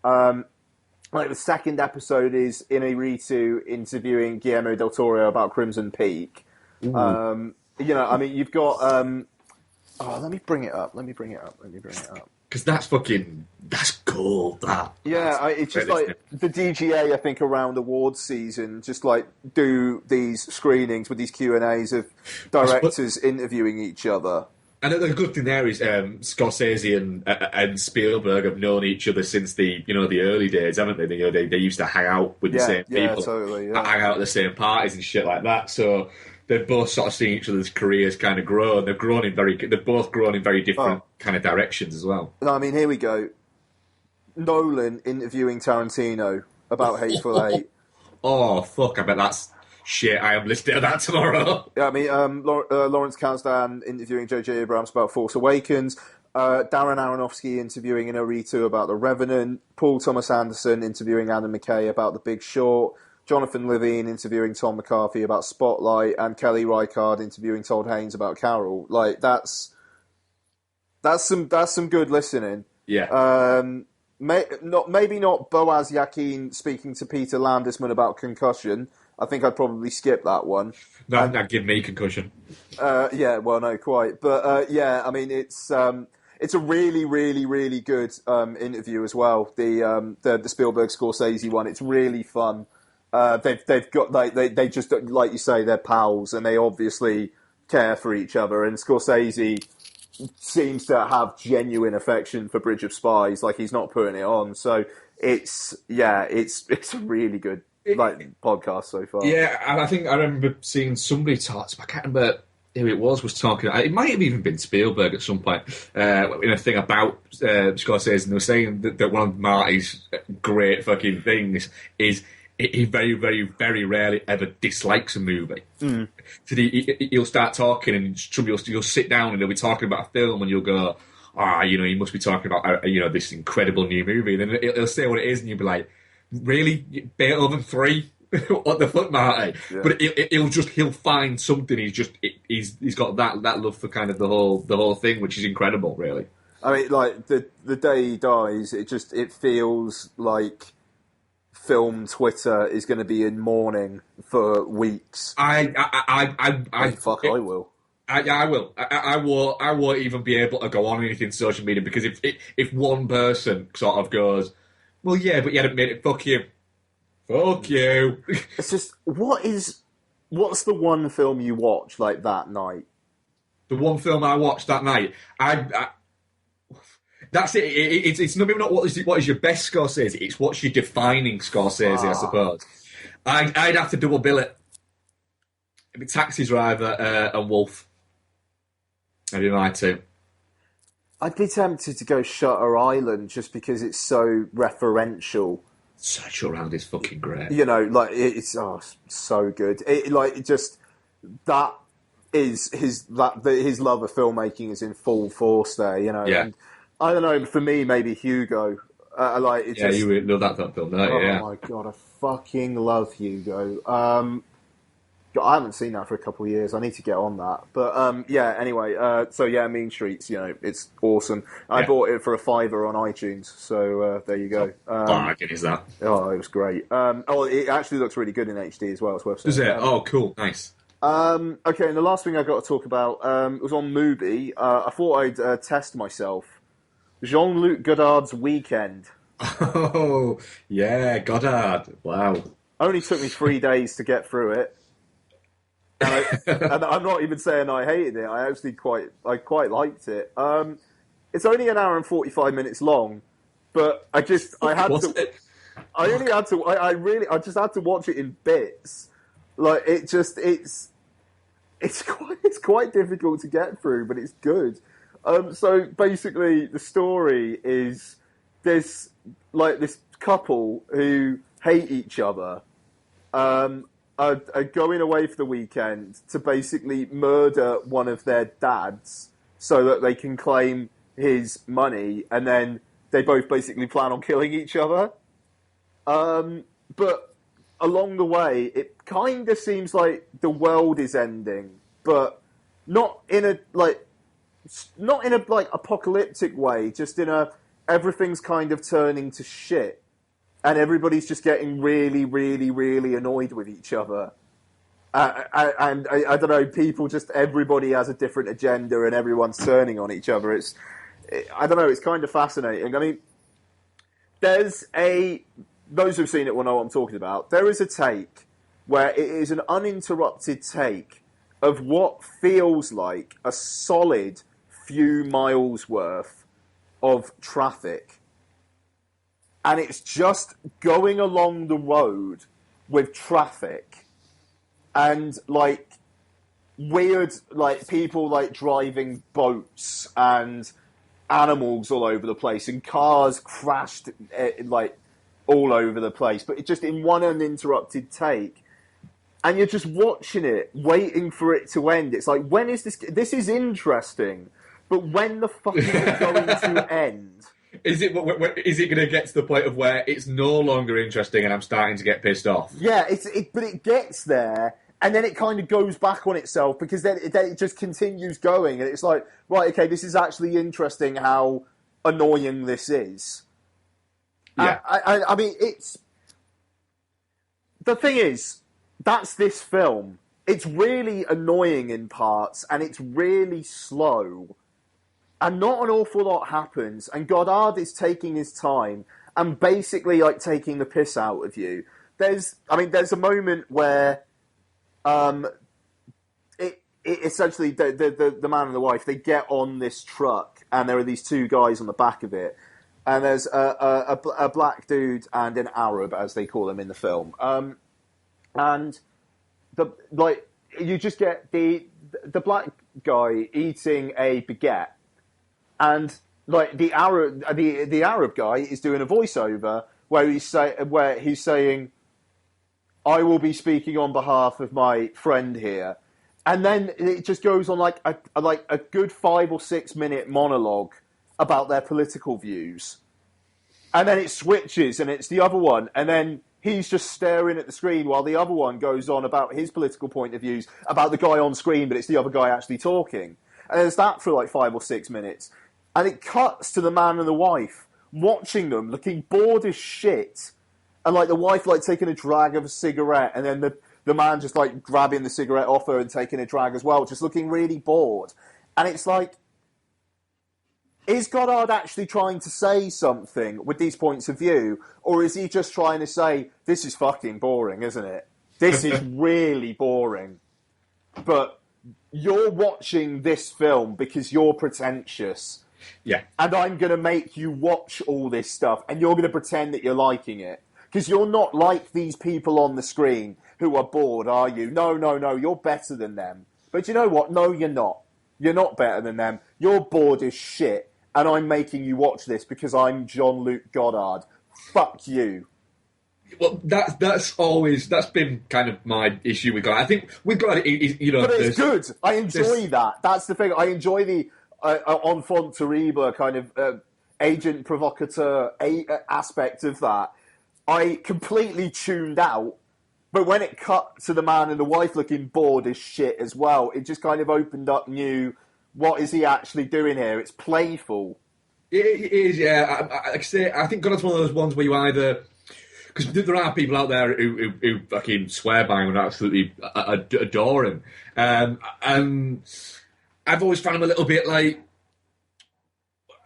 B: The second episode is Inarritu interviewing Guillermo del Toro about Crimson Peak. You've got. Let me bring it up.
A: Because that's cool.
B: It's just like the DGA, I think, around awards season, just like do these screenings with these Q&As of directors interviewing each other.
A: And the good thing there is Scorsese and Spielberg have known each other since the early days, haven't they? They used to hang out with the same people,
B: totally,
A: hang out at the same parties and shit like that. So they've both sort of seen each other's careers kind of grow, and they've both grown in very different kind of directions as well.
B: No, I mean, here we go. Nolan interviewing Tarantino about Hateful Eight.
A: Oh fuck! I bet that's shit. I am listening to that tomorrow.
B: Yeah, I mean, Lawrence Kasdan interviewing J.J. Abrams about Force Awakens. Darren Aronofsky interviewing Inarritu about The Revenant. Paul Thomas Anderson interviewing Adam McKay about The Big Short. Jonathan Levine interviewing Tom McCarthy about Spotlight, and Kelly Reichardt interviewing Todd Haynes about Carol. Like that's some good listening.
A: Yeah.
B: Maybe not Boaz Yakin speaking to Peter Landisman about Concussion. I think I'd probably skip that one.
A: No, give me Concussion.
B: Yeah, well, no, quite. But I mean, it's a really, really, really good interview as well. The Spielberg Scorsese one. It's really fun. They've got they just, like you say, they're pals, and they obviously care for each other. And Scorsese seems to have genuine affection for Bridge of Spies. Like, he's not putting it on. So it's a really good podcast so far.
A: Yeah, and I think I remember seeing somebody talk. I can't remember who it was talking. It might have even been Spielberg at some point in a thing about Scorsese, and they were saying that one of Marty's great fucking things is he very, very, very rarely ever dislikes a movie. So he'll start talking, and you'll sit down and he'll be talking about a film, and you'll go, he must be talking about this incredible new movie. And then he'll say what it is, and you'll be like, really, Beethoven 3? What the fuck, Marty? Yeah. But he'll find something. He's got that love for kind of the whole thing, which is incredible, really.
B: I mean, like the day he dies, it feels like film Twitter is going to be in mourning for weeks.
A: I
B: will.
A: I will. I won't even be able to go on anything social media because if one person sort of goes, well, yeah, but you hadn't made it. Fuck you. Fuck you.
B: It's just what's the one film you watch like that night?
A: The one film I watched that night, that's it. It's maybe not what is your best Scorsese. It's what's your defining Scorsese, I suppose. I'd have to double bill it. It'd be Taxi Driver and Wolf. I'd be mine too.
B: I'd be tempted to go Shutter Island just because it's so referential.
A: Search Around is fucking great.
B: You know, like it's so good. That is his love of filmmaking is in full force there. You know,
A: yeah.
B: And I don't know. For me, maybe Hugo.
A: You would love that film, don't you?
B: Oh my god, I fucking love Hugo. I haven't seen that for a couple of years. I need to get on that. But anyway. Mean Streets. You know, it's awesome. I bought it for a $5 on iTunes. So there you go.
A: Bargain is that?
B: Oh, it was great. It actually looks really good in HD as well. It's worth saying.
A: Does it? Oh, cool, nice.
B: Okay, and the last thing I got to talk about was on Mubi. I thought I'd test myself. Jean-Luc Godard's Weekend.
A: Oh, yeah, Godard. Wow.
B: Only took me 3 days to get through it. And I'm not even saying I hated it. I actually quite liked it. It's only an hour and 45 minutes long, but I just had to watch it in bits. Like it's quite difficult to get through, but it's good. So basically, the story is this couple who hate each other. Are going away for the weekend to basically murder one of their dads so that they can claim his money, and then they both basically plan on killing each other. But along the way, it kind of seems like the world is ending, but not in a apocalyptic way, just in a everything's kind of turning to shit. And everybody's just getting really, really, really annoyed with each other. And I don't know, everybody has a different agenda and everyone's turning on each other. It's kind of fascinating. I mean, those who've seen it will know what I'm talking about. There is a take where it is an uninterrupted take of what feels like a solid few miles worth of traffic. And it's just going along the road with traffic and weird people driving boats and animals all over the place and cars crashed all over the place, but it's just in one uninterrupted take. And you're just watching it, waiting for it to end. It's like, when is this? This is interesting, but when the fuck is it going to end?
A: Is it going to get to the point of where it's no longer interesting and I'm starting to get pissed off?
B: Yeah, but it gets there, and then it kind of goes back on itself because then it just continues going, and it's like, right, okay, this is actually interesting how annoying this is.
A: Yeah.
B: I mean, it's... The thing is, that's this film. It's really annoying in parts, and it's really slow. And not an awful lot happens, and Godard is taking his time and basically taking the piss out of you. There's a moment where, essentially the man and the wife, they get on this truck, and there are these two guys on the back of it, and there's a black dude and an Arab, as they call them in the film, and you just get the black guy eating a baguette. And the Arab guy is doing a voiceover where he's saying, "I will be speaking on behalf of my friend here," and then it just goes on a good 5 or 6 minute monologue about their political views, and then it switches and it's the other one, and then he's just staring at the screen while the other one goes on about his political point of views about the guy on screen, but it's the other guy actually talking, and there's that for 5 or 6 minutes.
C: and it cuts to the man and the wife watching them, looking bored as shit, and like the wife like taking a drag of a cigarette, and then the man just like grabbing the cigarette off her and taking a drag as well, just looking really bored. And it's like, is Goddard actually trying to say something with these points of view, or is he just trying to say, this is fucking boring, isn't it? This is really boring. But you're watching this film because you're pretentious.
A: Yeah.
C: And I'm going to make you watch all this stuff, and you're going to pretend that you're liking it. Because you're not like these people on the screen who are bored, are you? No, you're better than them. But you know what? No, you're not. You're not better than them. You're bored as shit. And I'm making you watch this because I'm Jean-Luc Godard. Fuck you.
A: Well, that's been kind of my issue with Godard. I think with Godard, you know...
C: But it's good. I enjoy that. That's the thing. I enjoy the enfant terrible kind of agent provocateur aspect of that. I completely tuned out. But when it cut to the man and the wife looking bored as shit as well, it just kind of opened up new... What is he actually doing here? It's playful.
A: It is, yeah. Like I say, I think Goddard's one of those ones where you either... Because there are people out there who fucking swear by him and absolutely adore him. And I've always found him a little bit like...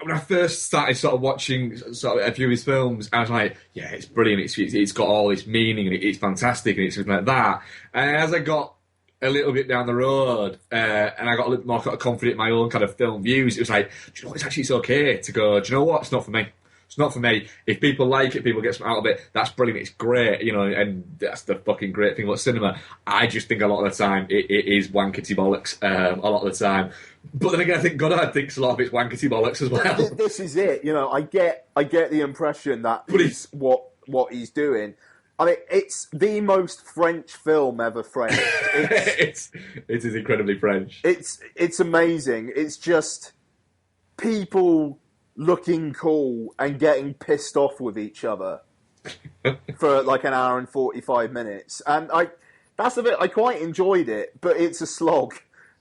A: When I first started sort of watching sort of a few of his films, I was like, yeah, it's brilliant. It's got all this meaning and it's fantastic and it's something like that. And as I got a little bit down the road, and I got a little more kind of confident in my own kind of film views, it was like, do you know what, it's okay to go, do you know what, it's not for me. It's not for me. If people like it, people get something out of it, that's brilliant, it's great, you know, and that's the fucking great thing about cinema. I just think a lot of the time it is wankety bollocks, a lot of the time. But then again, I think Goddard thinks a lot of it's wankety bollocks as well.
C: This is it, you know, I get the impression that it's what he's doing. I mean, it's the most French film ever French.
A: It is incredibly French.
C: It's amazing. It's just people looking cool and getting pissed off with each other for like an hour and 45 minutes. And that's the bit, I quite enjoyed it, but it's a slog.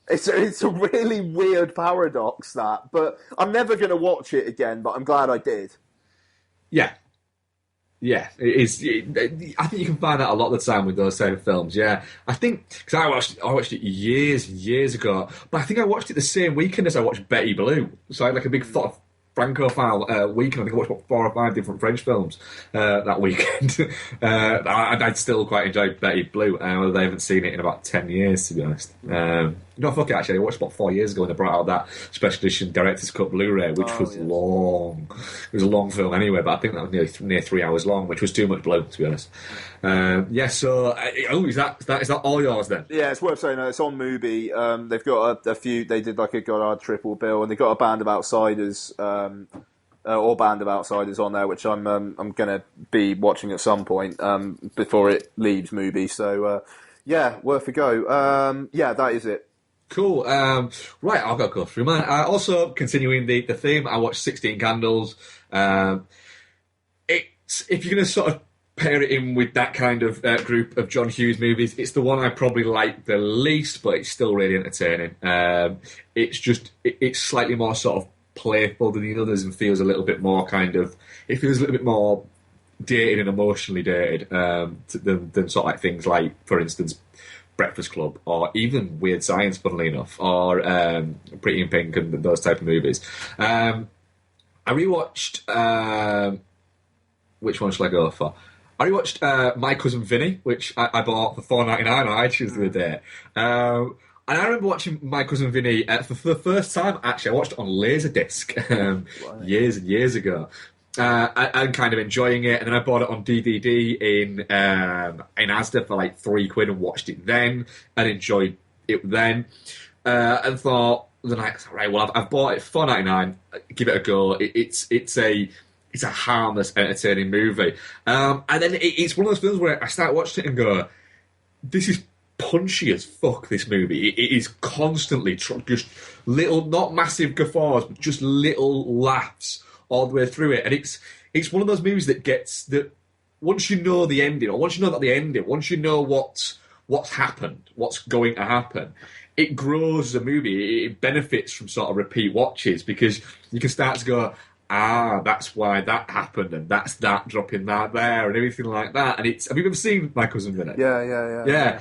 C: It's a really weird paradox, that. But I'm never going to watch it again, but I'm glad I did.
A: Yeah. Yeah, it is. I think you can find that a lot of the time with those type of films. Yeah, I think because I watched it years and years ago, but I think I watched it the same weekend as I watched Betty Blue. So I had like a big Francophile weekend. I think I watched about 4 or 5 different French films that weekend. I'd still quite enjoy Betty Blue, although I haven't seen it in about 10 years, to be honest. No, fuck it, actually. I watched about 4 years ago when they brought out that special edition Director's Cut Blu-ray, which was long. It was a long film anyway, but I think that was near 3 hours long, which was too much blue, to be honest. Is that all yours then?
C: Yeah, it's worth saying that it's on Mubi. They've got a few. They did like a Goddard triple bill, and they've got a Band of Outsiders, or Band of Outsiders on there, which I'm going to be watching at some point before it leaves Mubi. So yeah, worth a go. Yeah, that is it.
A: Cool. Right, I'll go through mine. Also, continuing the theme, I watched 16 Candles. If you're going to sort of pair it in with that kind of group of John Hughes movies, it's the one I probably like the least, but it's still really entertaining. It's slightly more sort of playful than the others and feels a little bit more it feels a little bit more dated and emotionally dated than sort of like things like, for instance, Breakfast Club, or even Weird Science, funnily enough, or Pretty in Pink and those type of movies. I rewatched... which one should I go for? I rewatched My Cousin Vinny, which I bought for $4.99 on iTunes the other day. And I remember watching My Cousin Vinny for the first time. Actually, I watched it on Laserdisc years and years ago. And kind of enjoying it, and then I bought it on DVD in Asda for like £3 and watched it then, and enjoyed it then, and thought the night, right, well, I've bought it for $4.99, give it a go. It's a harmless, entertaining movie, and then it's one of those films where I start watching it and go, this is punchy as fuck, this movie. It is constantly just little, not massive guffaws, but just little laughs all the way through it, and it's one of those movies that once you know the ending, or once you know not the ending, once you know what's happened, what's going to happen, it grows as a movie. It benefits from sort of repeat watches because you can start to go, that's why that happened, and that's that dropping that there, and everything like that. And have you ever seen My Cousin Vinny?
B: Yeah.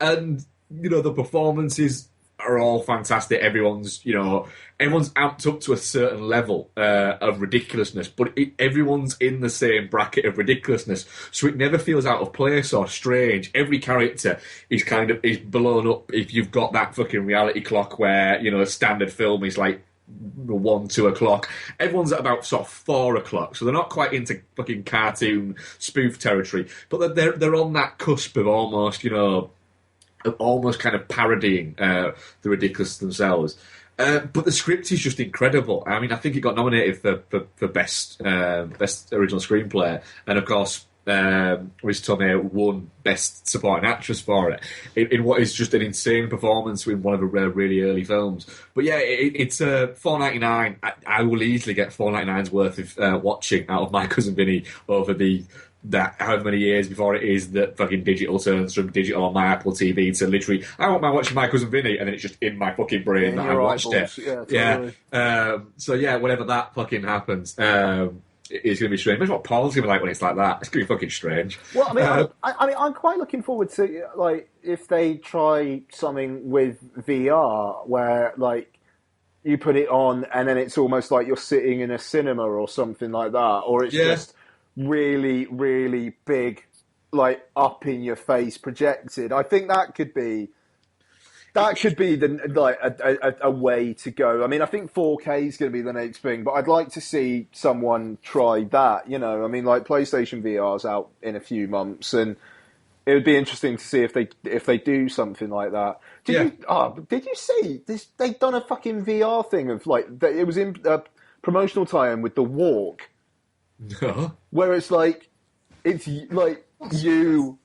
A: And the performances are all fantastic. Everyone's amped up to a certain level of ridiculousness, but everyone's in the same bracket of ridiculousness, so it never feels out of place or strange. Every character is blown up. If you've got that fucking reality clock where a standard film is like 1-2 o'clock, everyone's at about sort of 4 o'clock, so they're not quite into fucking cartoon spoof territory, but they're on that cusp of almost kind of parodying the ridiculous themselves. But the script is just incredible. I mean, I think it got nominated for best original screenplay, and of course, Riz Tomei won best supporting actress for it in what is just an insane performance in one of the really early films. But yeah, it's $4.99. I will easily get $4.99's worth of watching out of My Cousin Vinny over that however many years before it is that fucking digital turns from digital on my Apple TV to literally, I want my watching My Cousin Vinny, and then it's just in my fucking brain that I watched it.
B: Yeah, totally.
A: So yeah, whenever that fucking happens, it's going to be strange. Imagine what Paul's going to be like when it's like that. It's going to be fucking strange.
C: Well, I mean, I'm quite looking forward to if they try something with VR where you put it on and then it's almost like you're sitting in a cinema or something like that, or it's just really, really big, up in your face projected. I think that could be a way to go. I mean, I think 4K is going to be the next thing, but I'd like to see someone try that. I mean, PlayStation VR's out in a few months, and it would be interesting to see if they do something like that. Did you see this? They've done a fucking VR thing of it was in promotional tie-in with The Walk.
A: No.
C: Where it's you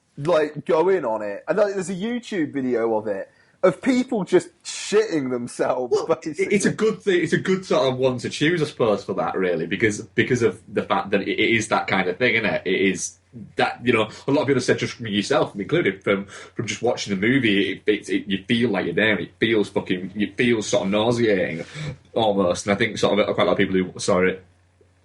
C: going on it, and there's a YouTube video of it of people just shitting themselves.
A: Well, it's a good thing. It's a good sort of one to choose, I suppose, for that really, because of the fact that it is that kind of thing, isn't it? It is that a lot of people have said, just from yourself included, from just watching the movie, you feel like you're there, and it feels sort of nauseating almost. And I think sort of quite a lot of people who saw it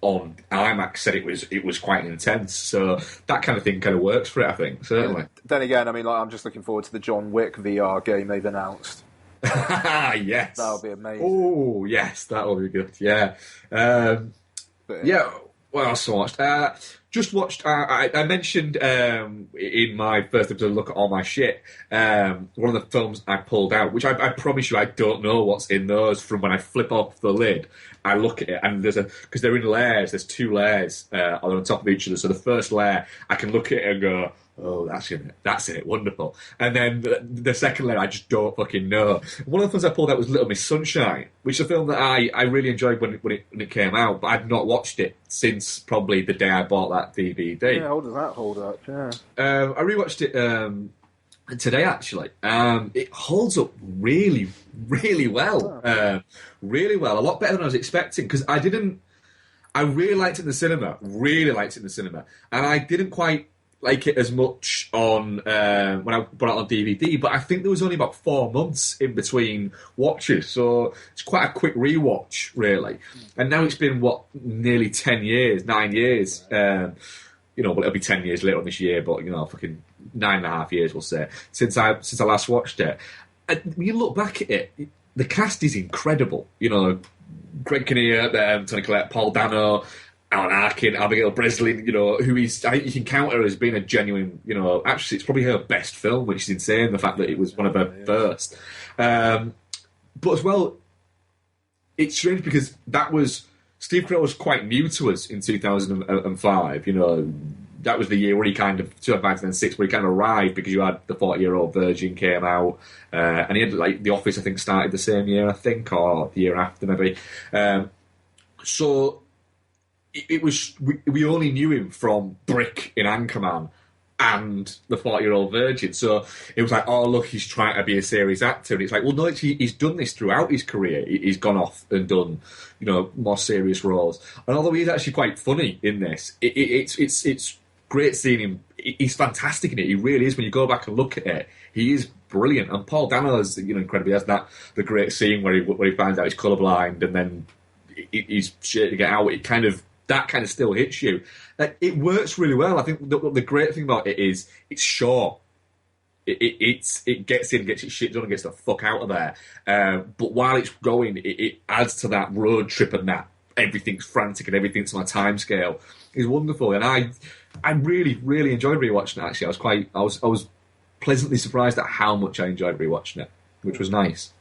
A: on IMAX said it was quite intense, so that kind of thing kind of works for it, I think, certainly.
B: Then again, I mean, I'm just looking forward to the John Wick VR game they've announced.
A: Yes,
B: that'll be amazing.
A: Oh yes, that'll be good. Yeah, What else I watched? Just watched. I mentioned in my first episode, Look at All My Shit. One of the films I pulled out, which I promise you, I don't know what's in those. From when I flip off the lid, I look at it, and because they're in layers. There's 2 layers on top of each other. So the first layer, I can look at it and go, oh, that's it, wonderful. And then the second layer, I just don't fucking know. One of the films I pulled out was Little Miss Sunshine, which is a film that I really enjoyed when it came out, but I've not watched it since probably the day I bought that DVD.
B: Yeah, how does that hold up? Yeah.
A: I rewatched it today, actually. It holds up really, really well. Really well. A lot better than I was expecting, because I really liked it in the cinema. And I didn't quite like it as much on when I bought it on DVD, but I think there was only about 4 months in between watches, so it's quite a quick rewatch, really. And now it's been nearly 9 years. Well, it'll be 10 years later on this year, but fucking 9.5 years, we'll say, since I last watched it. And when you look back at it, the cast is incredible. Greg Kinnear, Toni Collette, Paul Dano, Alan Arkin, Abigail Breslin, who I think you can count her as being a genuine, actually it's probably her best film, which is insane, the fact that it was one of her first. But as well, it's strange because Steve Carell was quite new to us in 2005, that was the year where he 2006, where he kind of arrived, because you had The 40-Year-Old Virgin came out, and he had The Office, I think, started the same year, or the year after maybe. So it was we only knew him from Brick in Anchorman and The 40-Year-Old Virgin, so it was like, oh look, he's trying to be a serious actor, and it's like, well no, he's done this throughout his career. He's gone off and done more serious roles, and although he's actually quite funny in this, it's great seeing him. He's fantastic in it. He really is. When you go back and look at it, he is brilliant. And Paul Dano's, incredible. He has the great scene where he finds out he's colourblind and then he's shit to get out. That kind of still hits you. It works really well. I think the great thing about it is it's short. It gets in, gets its shit done, and gets the fuck out of there. But while it's going, it adds to that road trip and that everything's frantic and everything's on a time scale. It's wonderful, and I really, really enjoyed rewatching it. Actually, I was pleasantly surprised at how much I enjoyed rewatching it, which was nice.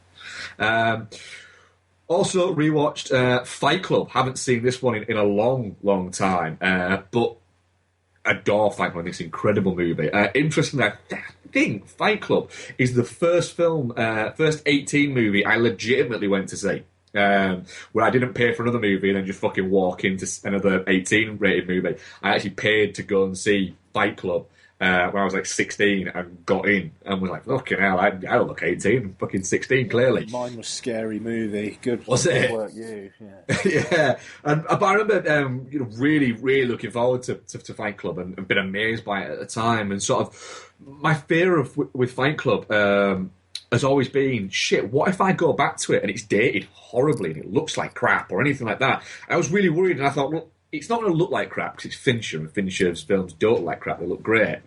A: Also rewatched Fight Club. Haven't seen this one in a long, long time, but adore Fight Club. This incredible movie. Interestingly, I think Fight Club is the first 18 movie I legitimately went to see. Where I didn't pay for another movie and then just fucking walk into another 18 rated movie. I actually paid to go and see Fight Club when I was like 16 and got in and was like, fucking hell, I don't look 18, I'm fucking 16 clearly.
D: Mine was Scary Movie. Good work, you. Yeah.
A: Yeah. But I remember really, really looking forward to Fight Club and been amazed by it at the time. And sort of my fear with Fight Club has always been, shit, what if I go back to it and it's dated horribly and it looks like crap or anything like that? I was really worried, and I thought, well, it's not going to look like crap because it's Fincher, and Fincher's films don't look like crap, they look great,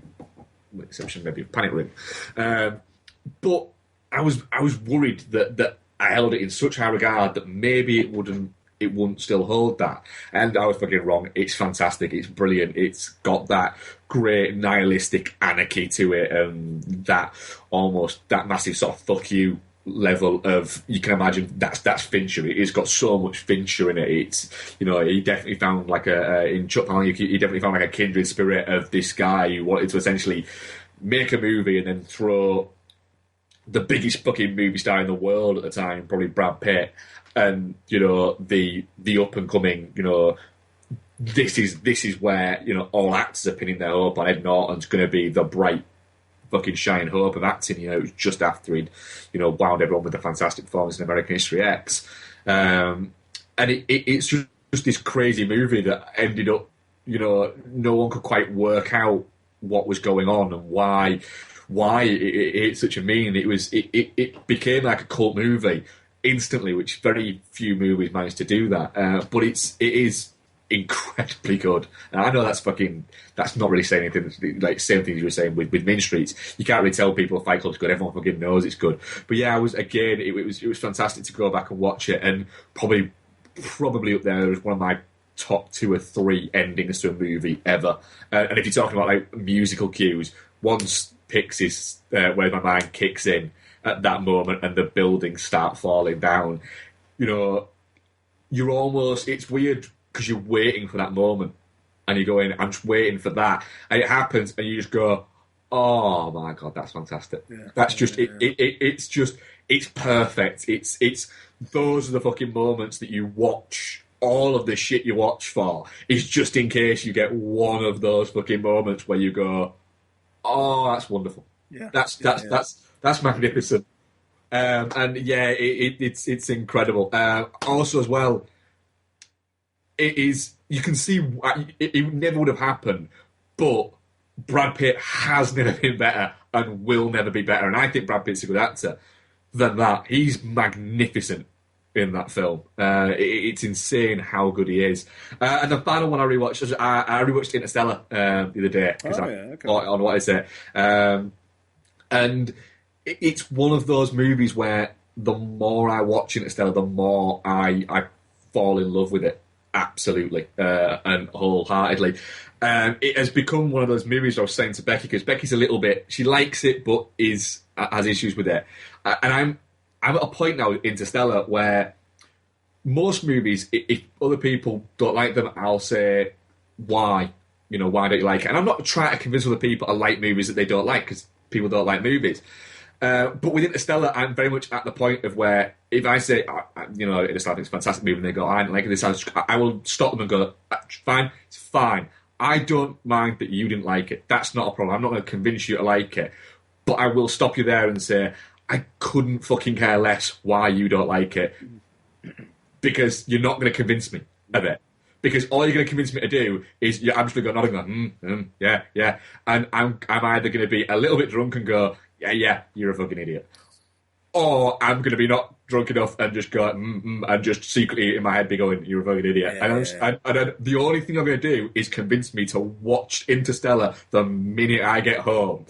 A: with the exception maybe of Panic Room. But I was worried that I held it in such high regard that maybe it wouldn't still hold that. And I was fucking wrong. It's fantastic. It's brilliant. It's got that great nihilistic anarchy to it, and that massive sort of fuck you level of, you can imagine that's Fincher. It's got so much Fincher in it. It's, he definitely found like in Chuck Palahniuk, he definitely found like a kindred spirit of this guy who wanted to essentially make a movie and then throw the biggest fucking movie star in the world at the time, probably Brad Pitt, and the up and coming, this is where all actors are pinning their hope on. Ed Norton's going to be the bright fucking shining hope of acting. It was just after he'd wound everyone with a fantastic performance in American History X, and it's just this crazy movie that ended up no one could quite work out what was going on and why it's such a mean. It became like a cult movie instantly, which very few movies managed to do that. But it is incredibly good. And I know that's not really saying anything, like same things you were saying with Mean Streets. You can't really tell people Fight Club's good. Everyone fucking knows it's good. But yeah, it was fantastic to go back and watch it, and probably up there. It was one of my top 2 or 3 endings to a movie ever. And if you're talking about like musical cues, once Pixie's Where My Mind kicks in at that moment and the buildings start falling down, you're almost, it's weird because you're waiting for that moment and you're going, I'm just waiting for that, and it happens and you just go, oh my god, that's fantastic. Yeah. That's just it's perfect. It's those are the fucking moments that you watch all of the shit you watch for, is just in case you get one of those fucking moments where you go, oh, that's wonderful. Yeah. That's magnificent. And yeah, it's incredible. Also as well, it is, you can see it never would have happened, but Brad Pitt has never been better and will never be better. And I think Brad Pitt's a good actor than that. He's magnificent in that film. It's insane how good he is. And the final one I rewatched was I rewatched Interstellar the other day because on what is it? And it's one of those movies where the more I watch Interstellar, the more I fall in love with it. Absolutely and wholeheartedly. It has become one of those movies I was saying to Becky, because Becky's a little bit, she likes it but has issues with it. And I'm at a point now with Interstellar where most movies, if other people don't like them, I'll say, why? Why don't you like it? And I'm not trying to convince other people I like movies that they don't like, because people don't like movies. But with Interstellar, I'm very much at the point of where if I say, Interstellar is a fantastic movie, and they go, I don't like this, I will stop them and go, fine, it's fine. I don't mind that you didn't like it. That's not a problem. I'm not going to convince you to like it. But I will stop you there and say, I couldn't fucking care less why you don't like it, because you're not going to convince me of it. Because all you're going to convince me to do is I'm just going to go nodding, yeah. And I'm either going to be a little bit drunk and go, yeah, you're a fucking idiot. Or I'm going to be not drunk enough and just go, and just secretly in my head be going, you're a fucking idiot. Yeah. And the only thing I'm going to do is convince me to watch Interstellar the minute I get home.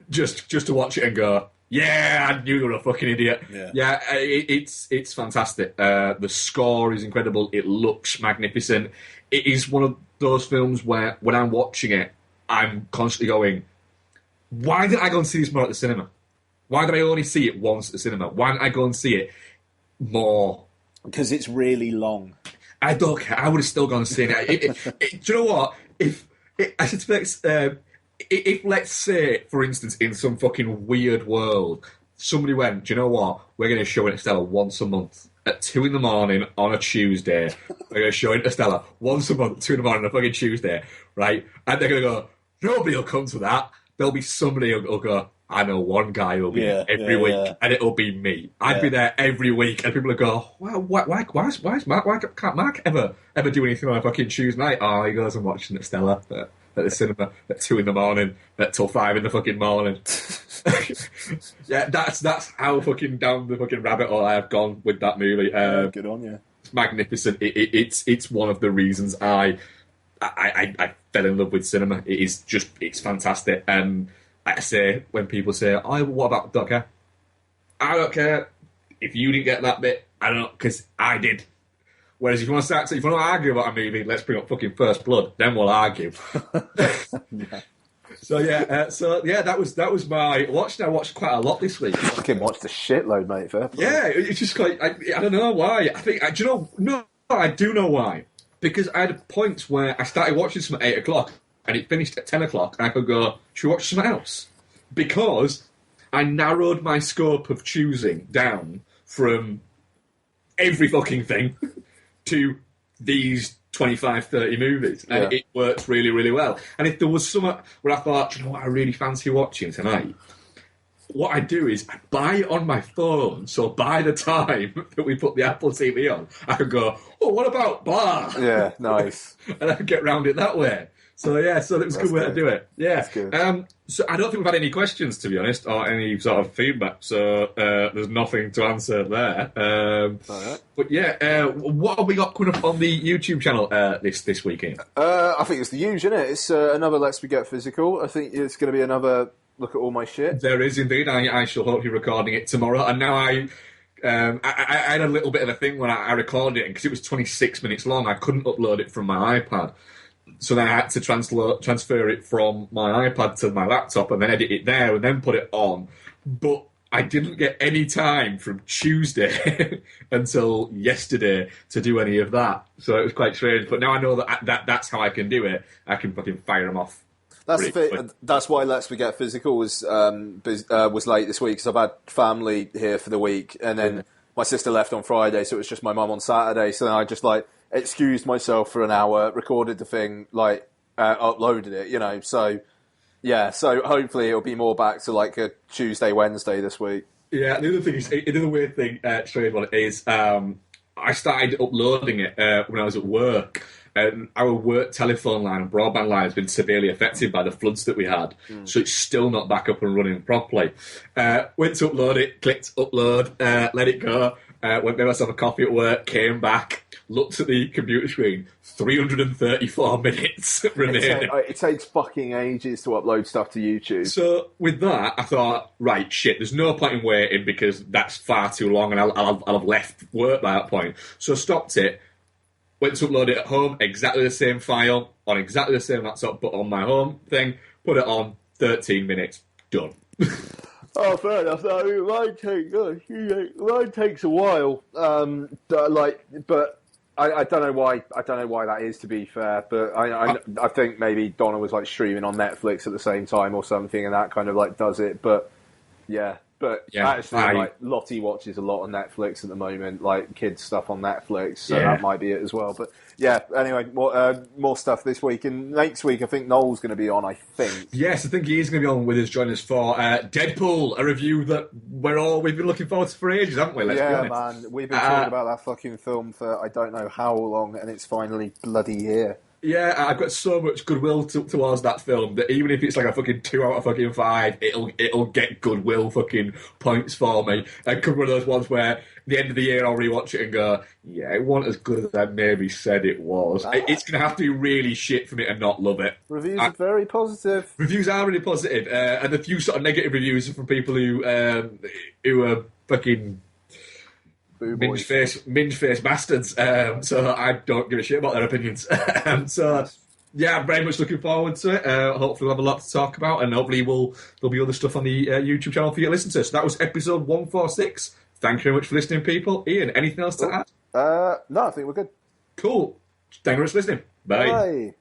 A: Just to watch it and go, yeah, I knew you were a fucking idiot. Yeah, it's fantastic. The score is incredible. It looks magnificent. It is one of those films where when I'm watching it, I'm constantly going, why did I go and see this more at the cinema? Why did I only see it once at the cinema? Why didn't I go and see it more?
C: Because it's really long.
A: I don't care. I would have still gone and seen it. Do you know what? If let's say, for instance, in some fucking weird world, somebody went, do you know what? We're going to show Interstellar once a month at 2 a.m. on a Tuesday. We're going to show Interstellar once a month at 2 a.m. on a fucking Tuesday, right? And they're going to go, nobody will come to that. There'll be somebody who'll go, I know one guy who'll be there every week, and it'll be me. I'd be there every week, and people will go, well, why can't Marc ever do anything on a fucking Tuesday night? Oh, he goes and watching Interstellar at the cinema at 2 a.m. till 5 in the fucking morning. Yeah, that's how fucking down the fucking rabbit hole I have gone with that movie.
C: Good on you.
A: It's magnificent. It's one of the reasons I fell in love with cinema. It's fantastic. I say, when people say, oh, what about, don't care. I don't care. If you didn't get that bit, I don't know, because I did. Whereas if you want to argue about a movie, let's bring up fucking First Blood, then we'll argue. So that was my watch. I watched quite a lot this week.
B: I fucking watched a shitload, mate. Fair play.
A: Yeah, it's just like, I don't know why. I do know why. Because I had points where I started watching some at 8 o'clock, and it finished at 10 o'clock, and I could go, should we watch something else? Because I narrowed my scope of choosing down from every fucking thing to these 25, 30 movies. And it worked really, really well. And if there was something where I thought, you know what, I really fancy watching tonight, what I do is I buy it on my phone, so by the time that we put the Apple TV on, I can go, oh, what about blah?
B: Yeah, nice.
A: And I can get around it that way. So it was a good way to do it. Yeah.
B: That's good.
A: So I don't think we've had any questions, to be honest, or any sort of feedback. So there's nothing to answer there.
B: Right.
A: But yeah, what have we got coming up on the YouTube channel this weekend?
B: I think it's the usual, isn't it? It's another Let's We Get Physical. I think it's going to be another look at all my shit.
A: There is indeed. I shall hope you're recording it tomorrow. And now I had a little bit of a thing when I recorded it, because it was 26 minutes long. I couldn't upload it from my iPad. So then I had to transfer it from my iPad to my laptop and then edit it there and then put it on. But I didn't get any time from Tuesday until yesterday to do any of that. So it was quite strange. But now I know that's how I can do it. I can fucking fire them off.
B: That's the thing. That's why Let's We Get Physical was late this week, because I've had family here for the week, and then my sister left on Friday, so it was just my mum on Saturday. So then I just excused myself for an hour, recorded the thing, uploaded it, So yeah, so hopefully it'll be more back to a Tuesday, Wednesday this week.
A: Yeah, the other thing is, another weird thing, strange one, is I started uploading it when I was at work. And our work telephone line and broadband line has been severely affected by the floods that we had. So it's still not back up and running properly. Went to upload it, clicked upload, let it go, went made myself a coffee at work, came back, looked at the computer screen, 334 minutes remaining.
B: It takes fucking ages to upload stuff to YouTube.
A: So with that, I thought, right, shit, there's no point in waiting because that's far too long and I'll have left work by that point. So I stopped it. Went to upload it at home, exactly the same file, on exactly the same laptop, but on my home thing, put it on, 13 minutes, done.
B: Oh, fair enough. I mean, mine takes a while. But I don't know why. I don't know why that is, to be fair. But I think maybe Donna was streaming on Netflix at the same time or something, and that kind of does it. But yeah. But actually, like Lottie watches a lot on Netflix at the moment, like kids stuff on Netflix, so that might be it as well. But yeah, anyway, more stuff this week, and next week I think Noel's going to be on. I think.
A: Yes, I think he is going to be on with us, joining us for Deadpool, a review that we've been looking forward to for ages, haven't we? Let's be honest.
B: Man, we've been talking about that fucking film for I don't know how long, and it's finally bloody here.
A: Yeah, I've got so much goodwill towards that film that even if it's like a fucking 2 out of fucking 5, it'll get goodwill fucking points for me. It could be one of those ones where at the end of the year I'll rewatch it and go, yeah, it wasn't as good as I maybe said it was. It's going to have to be really shit for me to not love it.
B: Reviews are very positive.
A: Reviews are really positive, and a few sort of negative reviews are from people who are fucking minge face bastards. So I don't give a shit about their opinions. So yeah, I'm very much looking forward to it. Hopefully we'll have a lot to talk about, and hopefully there'll be other stuff on the YouTube channel for you to listen to. So that was episode 146. Thank you very much for listening, people. Ian, anything else to add?
B: No, I think we're good.
A: Cool. Thank you very much for listening. Bye.